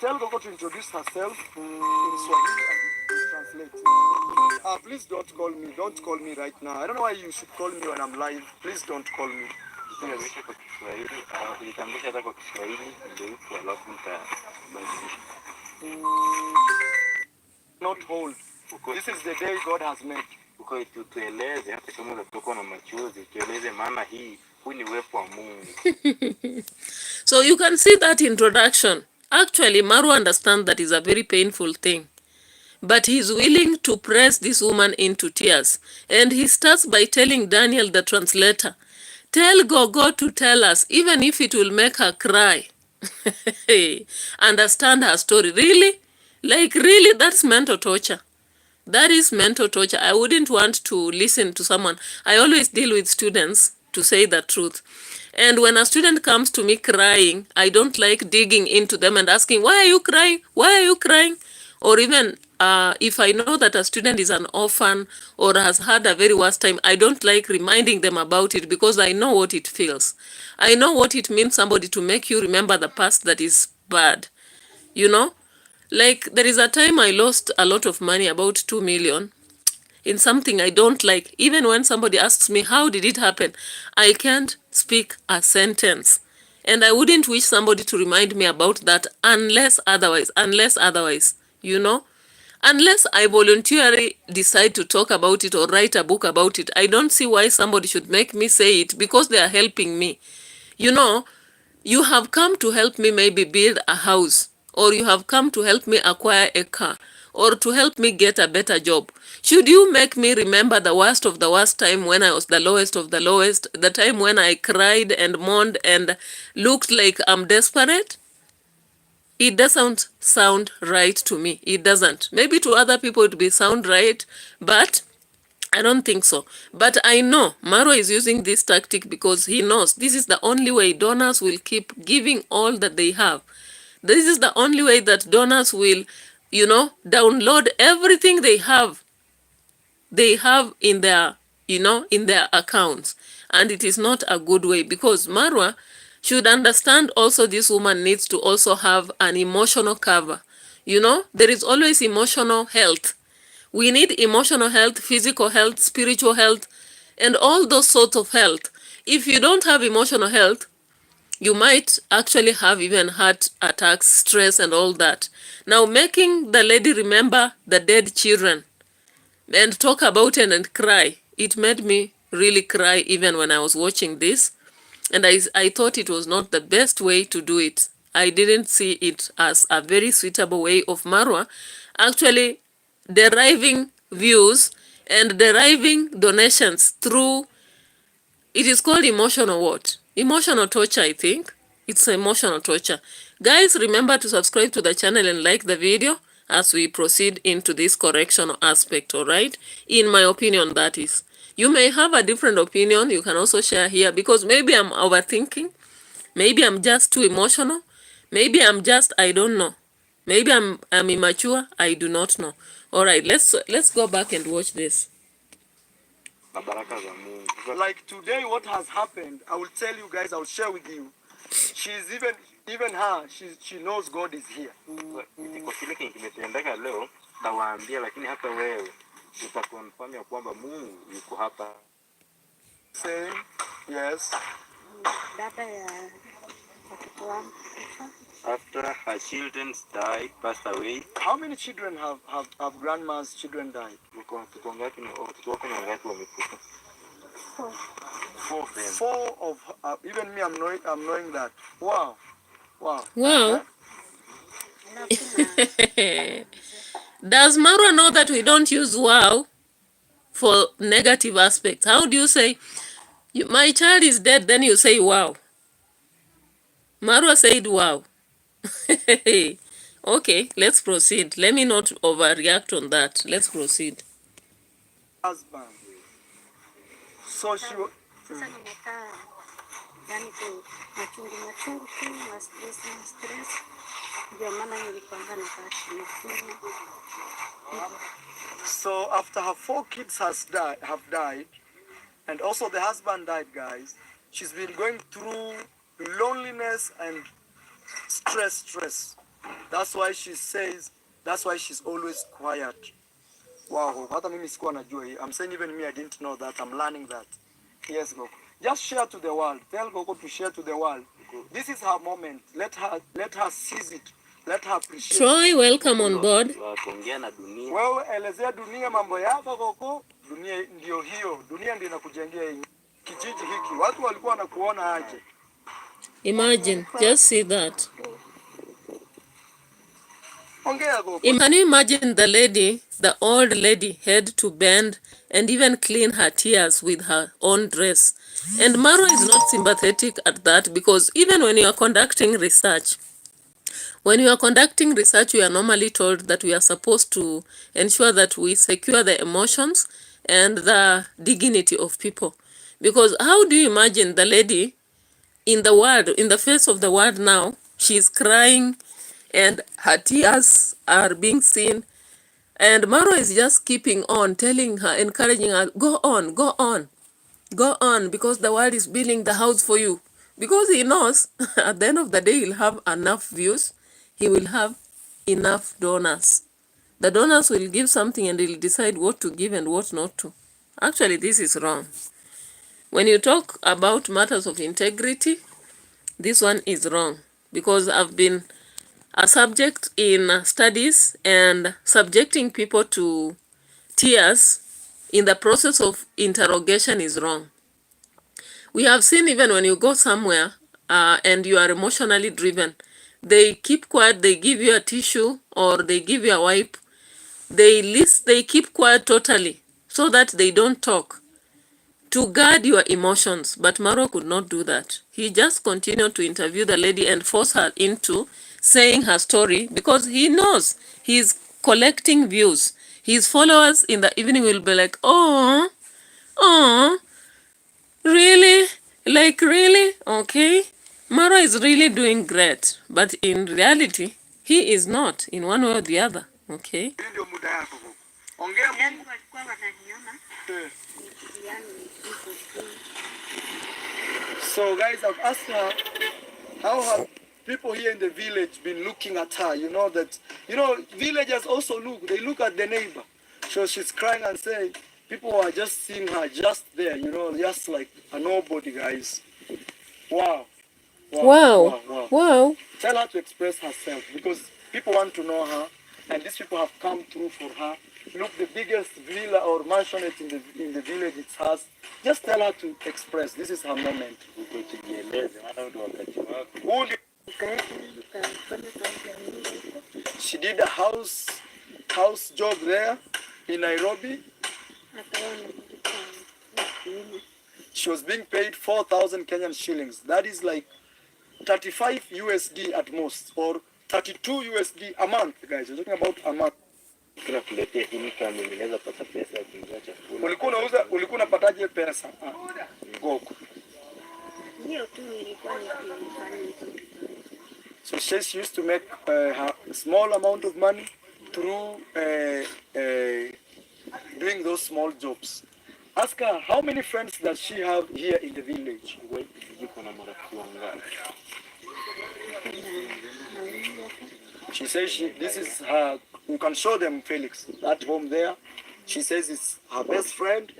Tell Goko to introduce herself in Swahili and translate. Please don't call me. Don't call me right now. I don't know why you should call me when I'm live. Please don't call me. Not hold. This is the day God has made. So you can see that introduction. Actually, MaRWA understands that is a very painful thing. But he's willing to press this woman into tears. And he starts by telling Daniel, the translator, tell Gogo to tell us, even if it will make her cry. Understand her story. Really? Like, really, that's mental torture. That is mental torture. I wouldn't want to listen to someone. I always deal with students, to say the truth. And when a student comes to me crying, I don't like digging into them and asking, why are you crying? Why are you crying? Or even if I know that a student is an orphan or has had a very worst time, I don't like reminding them about it because I know what it feels. I know what it means somebody to make you remember the past that is bad. You know? Like, there is a time I lost a lot of money, about 2 million, in something I don't like. Even when somebody asks me, how did it happen? I can't speak a sentence. And I wouldn't wish somebody to remind me about that unless otherwise, you know? Unless I voluntarily decide to talk about it or write a book about it, I don't see why somebody should make me say it because they are helping me. You know, you have come to help me maybe build a house, or you have come to help me acquire a car, or to help me get a better job. Should you make me remember the worst of the worst time when I was the lowest of the lowest, the time when I cried and mourned and looked like I'm desperate? It doesn't sound right to me. It doesn't. Maybe to other people it will sound right, but I don't think so. But I know MaRWA is using this tactic because he knows this is the only way donors will keep giving all that they have. This is the only way that donors will, you know, download everything they have in their, you know, in their accounts. And it is not a good way because MaRWA should understand also this woman needs to also have an emotional cover. You know, there is always emotional health. We need emotional health, physical health, spiritual health, and all those sorts of health. If you don't have emotional health, you might actually have even heart attacks, stress, and all that. Now, making the lady remember the dead children and talk about it and cry, it made me really cry even when I was watching this. And I thought it was not the best way to do it. I didn't see it as a very suitable way of MaRWA actually deriving views and deriving donations through, it is called emotional what? Emotional torture, I think. It's emotional torture. Guys, remember to subscribe to the channel and like the video. as we proceed into this correctional aspect, all right? In my opinion, that is. You may have a different opinion. You can also share here, because maybe I'm overthinking. Maybe I'm just too emotional. Maybe I'm just, I don't know. Maybe I'm immature. I do not know. All right, let's go back and watch this. Like today, what has happened, I will tell you guys, I will share with you. She's even her, she knows God is here. Kwa kile kimetendeka leo tawaambia, lakini hata wewe utakonfirm ya kwamba Mungu yuko hapa. Say yes. Dada ya watoto wangu After her children died, passed away. How many children have grandma's children died? Tuko ngapi na watoto wako na ngapi wamekufa? 4 of them. 4 of even me, I'm knowing that. Wow. Wow. Does MaRWA know that we don't use wow for negative aspects? How do you say, my child is dead, then you say wow? MaRWA said wow. Okay, let's proceed. Let me not overreact on that. Let's proceed. Husband. So she... sasa nimekaa yani machungu tu stress ndio maana nilipanga na kazi. So after her 4 kids have died, and also the husband died, guys, she's been going through loneliness and stress. That's why she says, that's why she's always quiet. Wow, hata mimi sikuwa najua hii. I'm saying even me, I didn't know that. I'm learning that. Yes, Gogo. Just share to the world. Tell Gogo to share to the world. This is her moment. Let her seize it. Let her appreciate. Troy, welcome on board. Wewe elezea dunia mambo yako Gogo. Dunia ndio hiyo. Dunia ndio inakujengea kijiji hiki. Watu walikuwa wanakuona aje? Imagine, just see that. Can you imagine the lady, the old lady, had to bend and even clean her tears with her own dress. And MaRWA is not sympathetic at that, because even when you are conducting research, we are normally told that we are supposed to ensure that we secure the emotions and the dignity of people. Because how do you imagine the lady in the face of the world now, she's crying, and her tears are being seen, and MaRWA is just keeping on, telling her, encouraging her, go on, because the world is building the house for you. Because he knows at the end of the day he'll have enough views, he will have enough donors. The donors will give something and he'll decide what to give and what not to. Actually, this is wrong. When you talk about matters of integrity, this one is wrong, because I've been a subject in studies, and subjecting people to tears in the process of interrogation is wrong. We have seen even when you go somewhere and you are emotionally driven, they keep quiet, they give you a tissue or they give you a wipe. They keep quiet totally so that they don't talk, to guard your emotions. But MaRWA could not do that. He just continued to interview the lady and force her into saying her story, because he knows he's collecting views. His followers in the evening will be like, oh, really? Like, really? Okay. MaRWA is really doing great. But in reality, he is not, in one way or the other. Okay. So guys, I've asked her, how have people here in the village been looking at her? You know that, villagers also they look at the neighbor. So she's crying and saying, people are just seeing her just there, just like a nobody, guys. Wow. Wow. Tell her to express herself, because people want to know her, and these people have come through for her. Look, the biggest villa or mansionette in the village, it's hers. Just tell her to express. This is her moment. She did a house job there in Nairobi. She was being paid 4,000 Kenyan shillings. That is like 35 USD at most, or 32 USD a month, guys. We're talking about a month. Tunakuletea income, unaweza pata pesa ya kununua chakula. Ulikuwa unapataje pesa? Goku. Hiyo tu ilikuwa nikifanya. So she used to make a small amount of money through doing those small jobs. Ask her, how many friends does she have here in the village? She says this is her, you can show them, Felix, that home there. She says it's her best friend.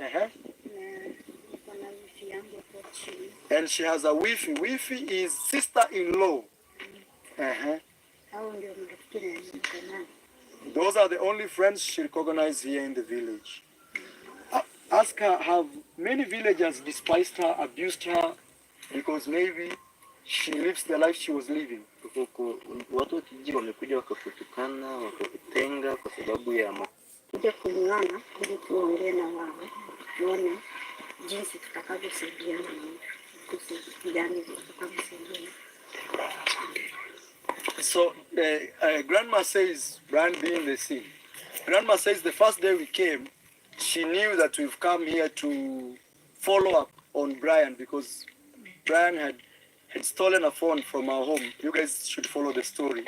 And she has a wifi. Wifi is sister-in-law. Those are the only friends she recognizes here in the village. Ask her, have many villagers despised her, abused her, because maybe she lives the life she was living? Watu wakijiji wamekuja wakakutukana, wakakutenga kwa sababu ya kuja kuungana ili tuongee na wao tuone jinsi tutakavyosaidiana tutakavyosaidiana. So Grandma says, Brian being the scene, Grandma says the first day we came, she knew that we've come here to follow up on Brian because Brian had stolen a phone from our home. You guys should follow the story.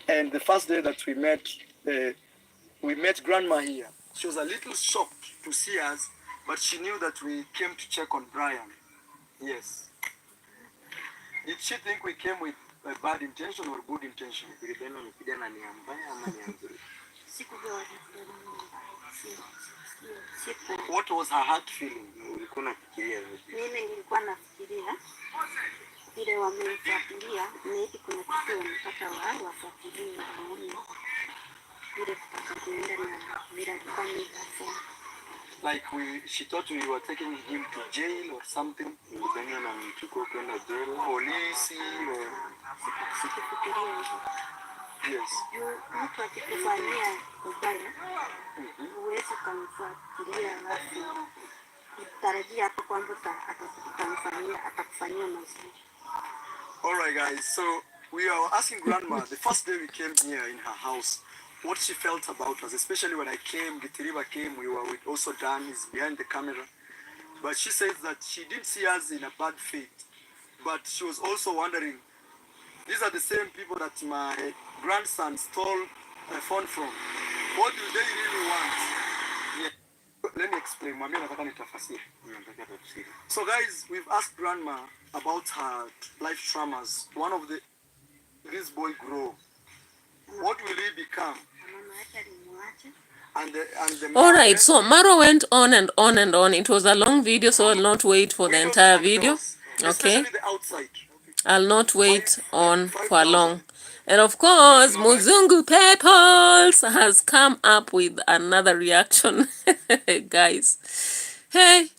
And the first day that we met Grandma here. She was a little shocked to see us, but she knew that we came to check on Brian. Yes. Did she think we came with a bad intention or good intention? What was her heart feeling? Mimi nilikuwa nafikiria vile wamefuatilia maybe kuna kitu wanataka wafuatilie waone vile tutakapoenda na vile alikuwa amefanya. Like she thought we were taking him to jail or something. Ulidhania na mchukua kwenda jail, polisi or sikufikiria hivyo. Yes. Mtu akikufanyia ubaya, huwezi kumfuatilia alafu utarajia hapo kwamba atakufanyia mazuri. All right, guys. So we are asking Grandma the first day we came here in her house, what she felt about us, especially when I came, Gitiriba came, we were with also Dan, is behind the camera. But she says that she didn't see us in a bad faith. But she was also wondering, these are the same people that my grandson stole a phone from. What do they really want? Yeah. Let me explain. So guys, we've asked Grandma about her life traumas. One of this boy grow. What will he become? All right, so MaRWA went on and on and on. It was a long video, so I'll not wait for the entire video. Okay, I'll not wait on for long. And of course, Muzungu Peoples has come up with another reaction. Guys, hey,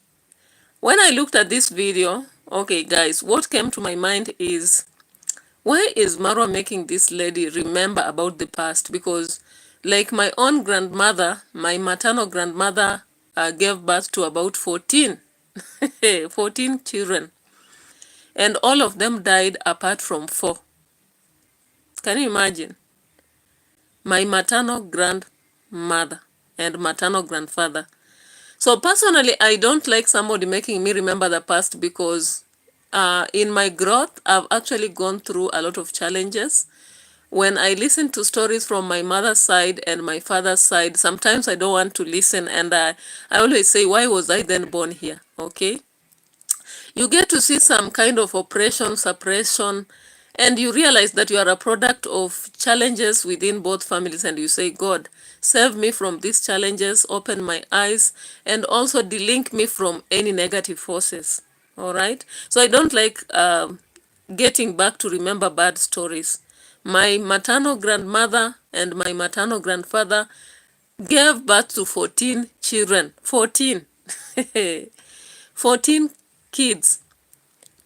when I looked at this video, okay guys, what came to my mind is, why is MaRWA making this lady remember about the past? Because like my own grandmother, my maternal grandmother gave birth to about 14 children, and all of them died apart from 4. Can you imagine? My maternal grandmother and maternal grandfather. So personally, I don't like somebody making me remember the past, because in my growth, I've actually gone through a lot of challenges. When I listen to stories from my mother's side and my father's side, sometimes I don't want to listen, and I always say, why was I then born here? Okay? You get to see some kind of oppression, suppression, and you realize that you are a product of challenges within both families, and you say, God, save me from these challenges, open my eyes, and also delink me from any negative forces. All right? So I don't like getting back to remember bad stories. My maternal grandmother and my maternal grandfather gave birth to 14 children. 14. 14 kids.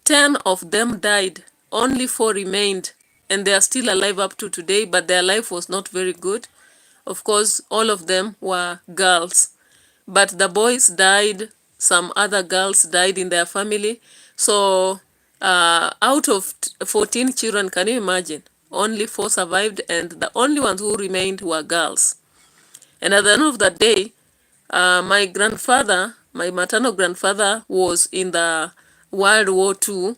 10 of them died. Only 4 remained. And they are still alive up to today, but their life was not very good. Of course, all of them were girls. But the boys died. Some other girls died in their family. So out of 14 children, can you imagine? only 4 survived, and the only ones who remained were girls. And at the end of the day, my grandfather, my maternal grandfather, was in the World War II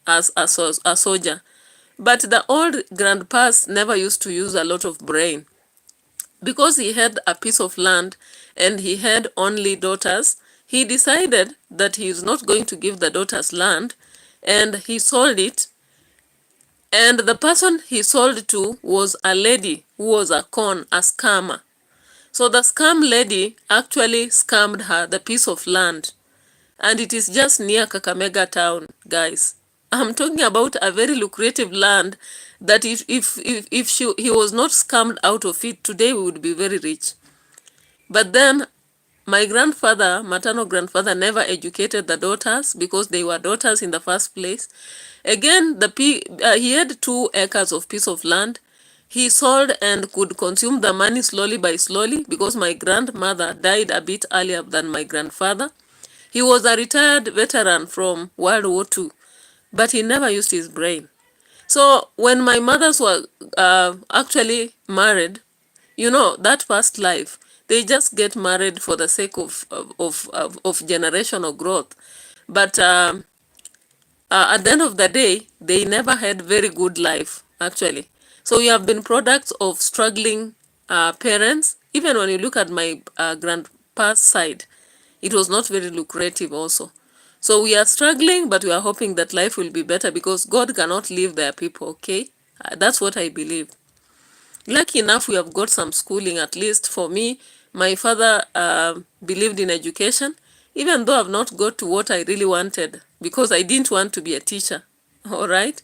as a soldier. But the old grandpas never used to use a lot of brain. Because he had a piece of land and he had only daughters, he decided that he is not going to give the daughters land, and he sold it. And the person he sold to was a lady who was a scammer. So the scam lady actually scammed her the piece of land. And it is just near Kakamega town, guys. I'm talking about a very lucrative land that if he was not scammed out of it, today we would be very rich. But then my grandfather, maternal grandfather, never educated the daughters because they were daughters in the first place. Again, he had 2 acres of piece of land. He sold and could consume the money slowly by slowly because my grandmother died a bit earlier than my grandfather. He was a retired veteran from World War II, but he never used his brain. So when my mothers were actually married, you know, that past life, they just get married for the sake of generational growth. But at the end of the day, they never had very good life, actually. So we have been products of struggling parents. Even when you look at my grandpa's side, it was not very lucrative also. So we are struggling, but we are hoping that life will be better because God cannot leave their people, okay? That's what I believe. Lucky enough, we have got some schooling, at least for me. My father believed in education, even though I've not got to what I really wanted, because I didn't want to be a teacher, all right?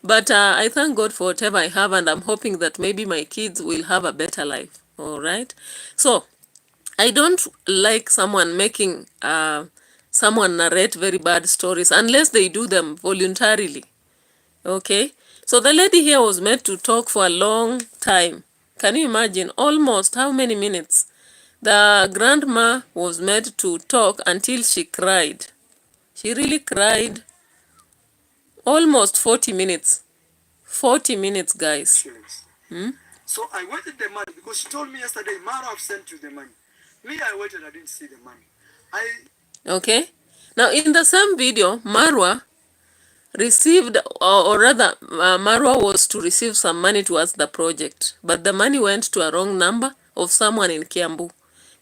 But I thank God for whatever I have, and I'm hoping that maybe my kids will have a better life, all right? So, I don't like someone making someone narrate very bad stories unless they do them voluntarily. Okay, so the lady here was made to talk for a long time. Can you imagine? Almost how many minutes? The grandma was made to talk until she cried. She really cried. Almost 40 minutes. 40 minutes, guys. So I waited the money because she told me yesterday, Mara, I've sent you the money. Me, I waited, I didn't see the money. Okay. Now, in the same video, MaRWA received, or rather, MaRWA was to receive some money towards the project, but the money went to a wrong number of someone in Kiambu.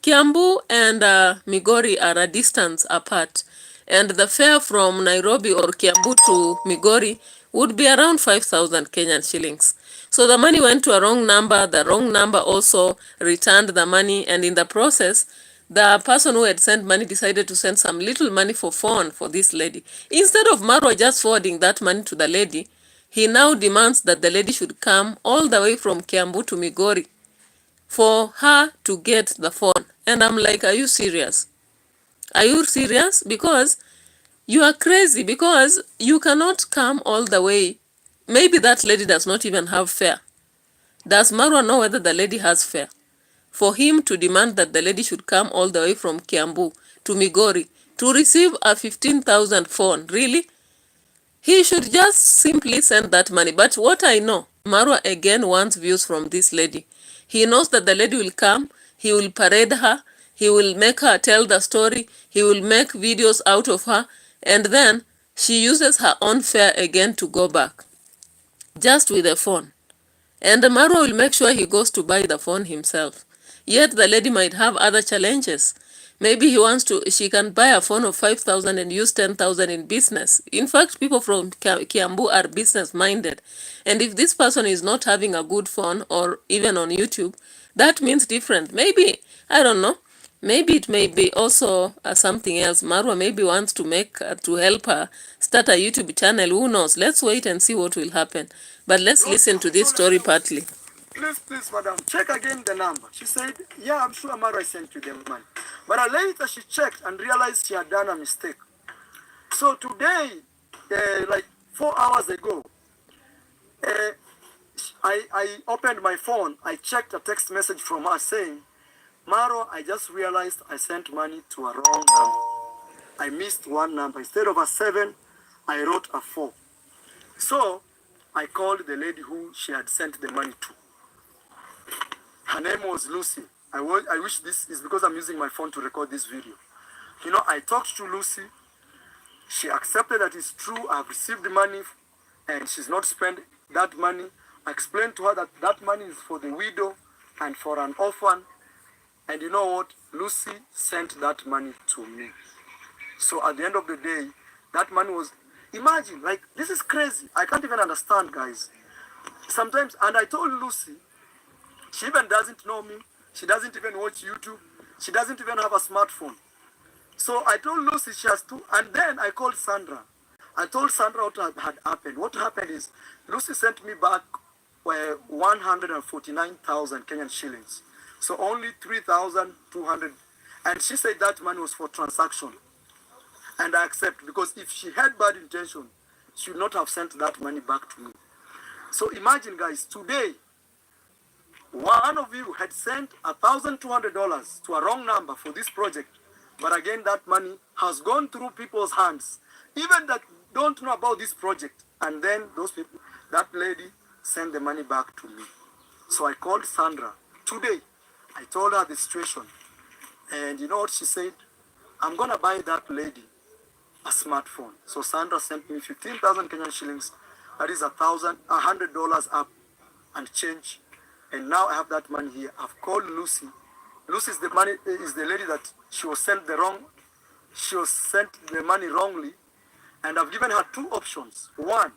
Kiambu and Migori are a distance apart, and the fare from Nairobi or Kiambu to Migori would be around 5,000 Kenyan shillings. So the money went to a wrong number. The wrong number also returned the money, and in the process, the person who had sent money decided to send some little money for phone for this lady. Instead of MaRWA just forwarding that money to the lady, he now demands that the lady should come all the way from Kiambu to Migori for her to get the phone. And I'm like, are you serious? Are you serious? Because you are crazy, because you cannot come all the way. Maybe that lady does not even have fare. Does MaRWA know whether the lady has fare? For him to demand that the lady should come all the way from Kiambu to Migori to receive a 15,000 phone, really? He should just simply send that money. But what I know, MaRWA again wants views from this lady. He knows that the lady will come, he will parade her, he will make her tell the story, he will make videos out of her, and then she uses her own fare again to go back, just with a phone. And MaRWA will make sure he goes to buy the phone himself. Yet the lady might have other challenges. Maybe she can buy a phone of 5,000 and use 10,000 in business. In fact, people from Kiambu are business-minded. And if this person is not having a good phone or even on YouTube, that means different. Maybe, I don't know, maybe it may be also something else. MaRWA maybe wants to help her start a YouTube channel. Who knows? Let's wait and see what will happen. But let's listen to this story partly. Please, madam, check again the number. She said, yeah, I'm sure Mara sent you the money. But later she checked and realized she had done a mistake. So today, like 4 hours ago, I opened my phone. I checked a text message from her saying, Maro, I just realized I sent money to a wrong number. I missed one number. Instead of a 7, I wrote a 4. So I called the lady who she had sent the money to. Her name was Lucy. I wish this is because I'm using my phone to record this video. You know, I talked to Lucy. She accepted that it's true. I've received the money and she's not spent that money. I explained to her that that money is for the widow and for an orphan. And you know what? Lucy sent that money to me. So at the end of the day, that money was, imagine, like, this is crazy. I can't even understand, guys. Sometimes, and I told Lucy, she even doesn't know me. She doesn't even watch YouTube. She doesn't even have a smartphone. So I told Lucy she has to, and then I called Sandra. I told Sandra what had happened. What happened is Lucy sent me back 149,000 Kenyan shillings. So only 3,200. And she said that money was for transaction. And I accept, because if she had bad intention, she would not have sent that money back to me. So imagine, guys, today, one of you had sent $1,200 to a wrong number for this project. But again, that money has gone through people's hands, even that don't know about this project. And then those people, that lady sent the money back to me. So I called Sandra today. I told her the situation. And you know what she said? I'm going to buy that lady a smartphone. So Sandra sent me 15,000 Kenyan shillings. That is $100 up and change. And now I have that money here. I've called Lucy. Lucy is the lady that she was sent the money wrongly. And I've given her two options. One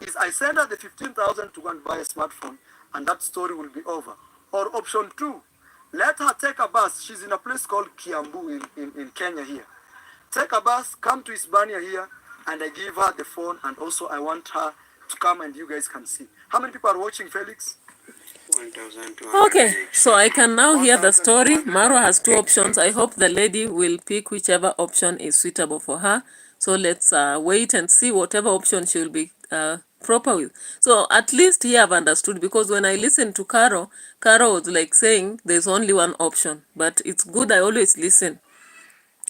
is I send her the 15,000 to go and buy a smartphone, and that story will be over. Or option two, let her take a bus. She's in a place called Kiambu in Kenya here. Take a bus, come to Hispania here, and I give her the phone, and also I want her to come and you guys can see. How many people are watching, Felix? Okay, so I can now hear the story. MaRWA has two options. I hope the lady will pick whichever option is suitable for her. So let's wait and see whatever option she will be proper with. So at least here I've understood, because when I listened to Caro was like saying there's only one option. But it's good I always listen.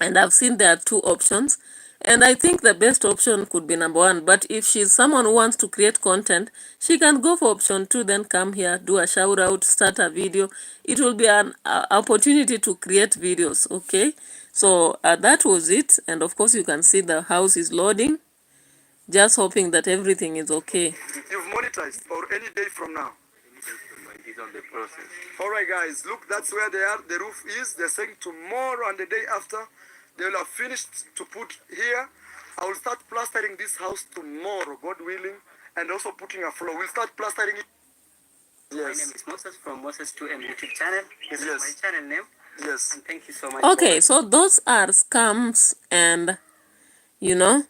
And I've seen there are two options. And I think the best option could be number one. But if she's someone who wants to create content, she can go for option two, then come here, do a shout out, start a video. It will be an opportunity to create videos, okay? So that was it. And of course, you can see the house is loading. Just hoping that everything is okay. You've monetized, or any day from now? It's on the process. All right, guys, look, that's where they are. The roof is. They're saying tomorrow and the day after, they will have finished to put here. I will start plastering this house tomorrow, God willing, and also putting a floor. We'll start plastering it. Yes. My name is Moses from Moses 2M YouTube channel. This is my channel name. Yes. And thank you so much. Okay, so those are scams and, you know,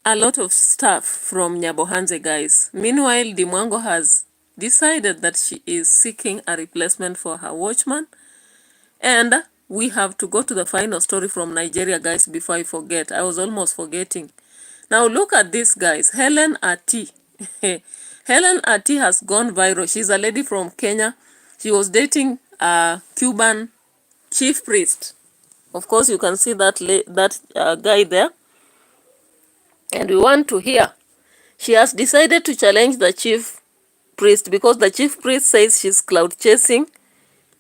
a lot of stuff from Nyabohanze, guys. Meanwhile, Dimwango has decided that she is seeking a replacement for her watchman. And we have to go to the final story from Nigeria, guys, before I forget. I was almost forgetting. Now look at this, guys. Helen ATI. Helen ATI has gone viral. She's a lady from Kenya. She was dating a Cuban chief priest. Of course, you can see that guy there. And we want to hear. She has decided to challenge the chief priest because the chief priest says she's cloud chasing.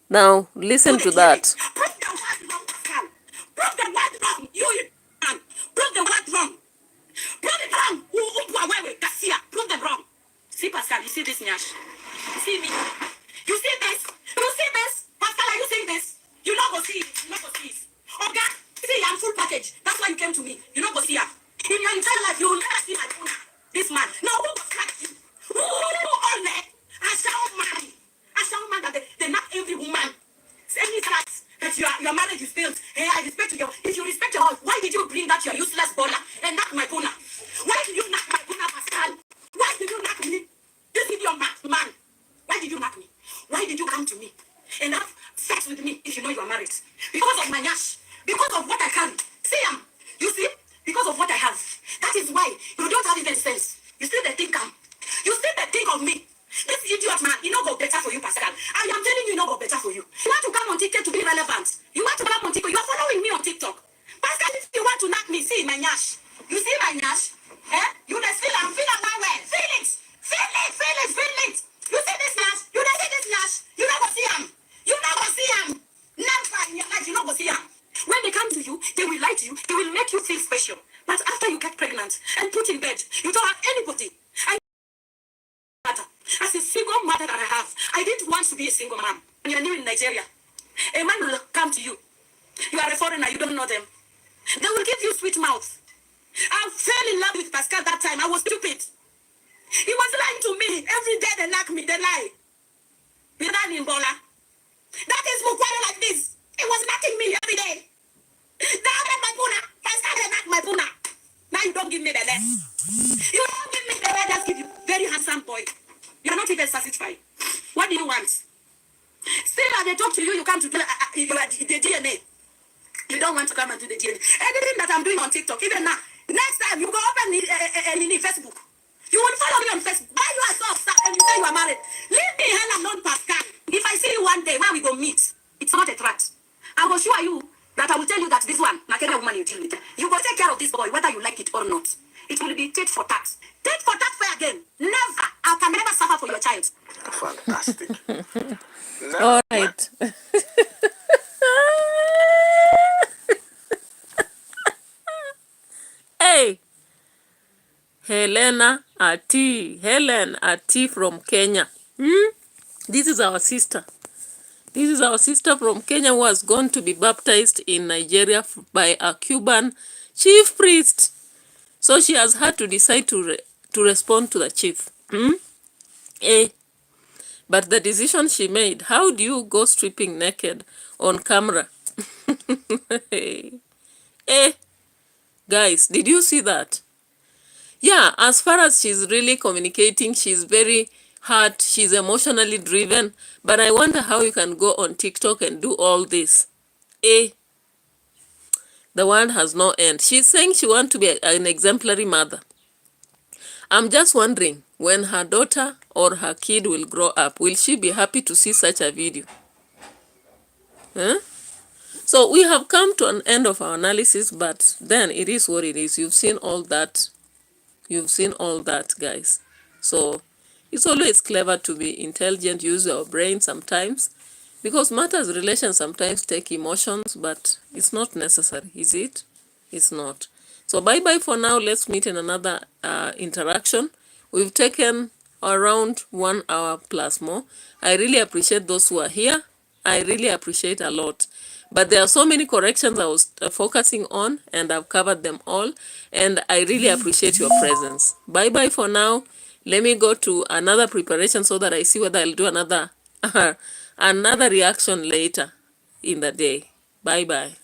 Now, listen to that. Prove the word wrong, Pascal. Prove the word wrong. Prove the word wrong. Prove it wrong. Garcia. Prove them wrong. See, Pascal, you see this, Nyash? You see me? You see this? You see this? Pascal, are you seeing this? You not go see it. You not go see it. Okay? See, I'm full package. That's why you came to me. You not go see her. In your entire life, you will never see my owner. This man. Now, who was like you? Who on it? I shall marry. I shall man that they knock every woman. Any tracks that your marriage is failed. Hey, I respect you. If you respect your wife, why did you bring that your useless baller and knock my puna? Why did you knock my puna, Pascal? Why did you knock me? This idiot man. Why did you knock me? Why did you come to me and have sex with me if you know you are married? Because of my yash. Because of what I carry. See, you see? Because of what I have. That is why you don't have even sense. You still the think you still the think of me. This idiot man, you know go better for you, Pascal. I am telling you, go better for you. You want to come on TikTok to be relevant. You want to come on TikTok. You are following me on TikTok. Pascal, if you want to knock me, see my nyash. You see my nyash? Eh? You just feel I'm feeling my way. Feel it. no mother that I have. I didn't want to be a single mom. When you're new in Nigeria, a man will come to you. You are a foreigner, you don't know them. They will give you sweet mouth. I fell in love with Pascal that time. I was stupid. He was lying to me. Every day they like me, they lie. We ran in Bola. That is Mukwara like this. He was knocking me every day. Now I my puna. Pascal they knock my puna. Now you don't give me the less. You don't give me the less, just give you. Very handsome boy. You're not even satisfied. What do you want? Still, when they talk to you, you come to do the DNA. You don't want to come and do the DNA. Anything that I'm doing on TikTok, even now, next time you go open Facebook. You will follow me on Facebook. Why you are so upset and you say you are married? Leave me hell alone, Pascal. If I see you one day, where we go meet, it's not a threat. I will assure you that I will tell you that this one, like any woman you deal with, you will take care of this boy, whether you like it or not. It will be tit for tat. Tit for tat for again. Never. I can never suffer for your child. Fantastic. All right. Hey, Helen Ati from Kenya. This is our sister. This is our sister from Kenya who has gone to be baptized in Nigeria by a Cuban chief priest. So she has had to decide to respond to the chief. But the decision she made, how do you go stripping naked on camera? Guys, did you see that? Yeah, as far as she's really communicating, she's very hurt, she's emotionally driven. But I wonder how you can go on TikTok and do all this. The world has no end. She's saying she wants to be an exemplary mother. I'm just wondering, when her daughter or her kid will grow up, will she be happy to see such a video? So we have come to an end of our analysis, but then it is what it is. You've seen all that. You've seen all that, guys. So it's always clever to be intelligent, use your brain sometimes, because matters relations sometimes take emotions, but it's not necessary, is it? It's not. So bye-bye for now. Let's meet in another interaction. We've taken around 1 hour plus more. I really appreciate those who are here. I really appreciate a lot. But there are so many corrections I was focusing on, and I've covered them all. And I really appreciate your presence. Bye-bye for now. Let me go to another preparation so that I see whether I'll do another, another reaction later in the day. Bye-bye.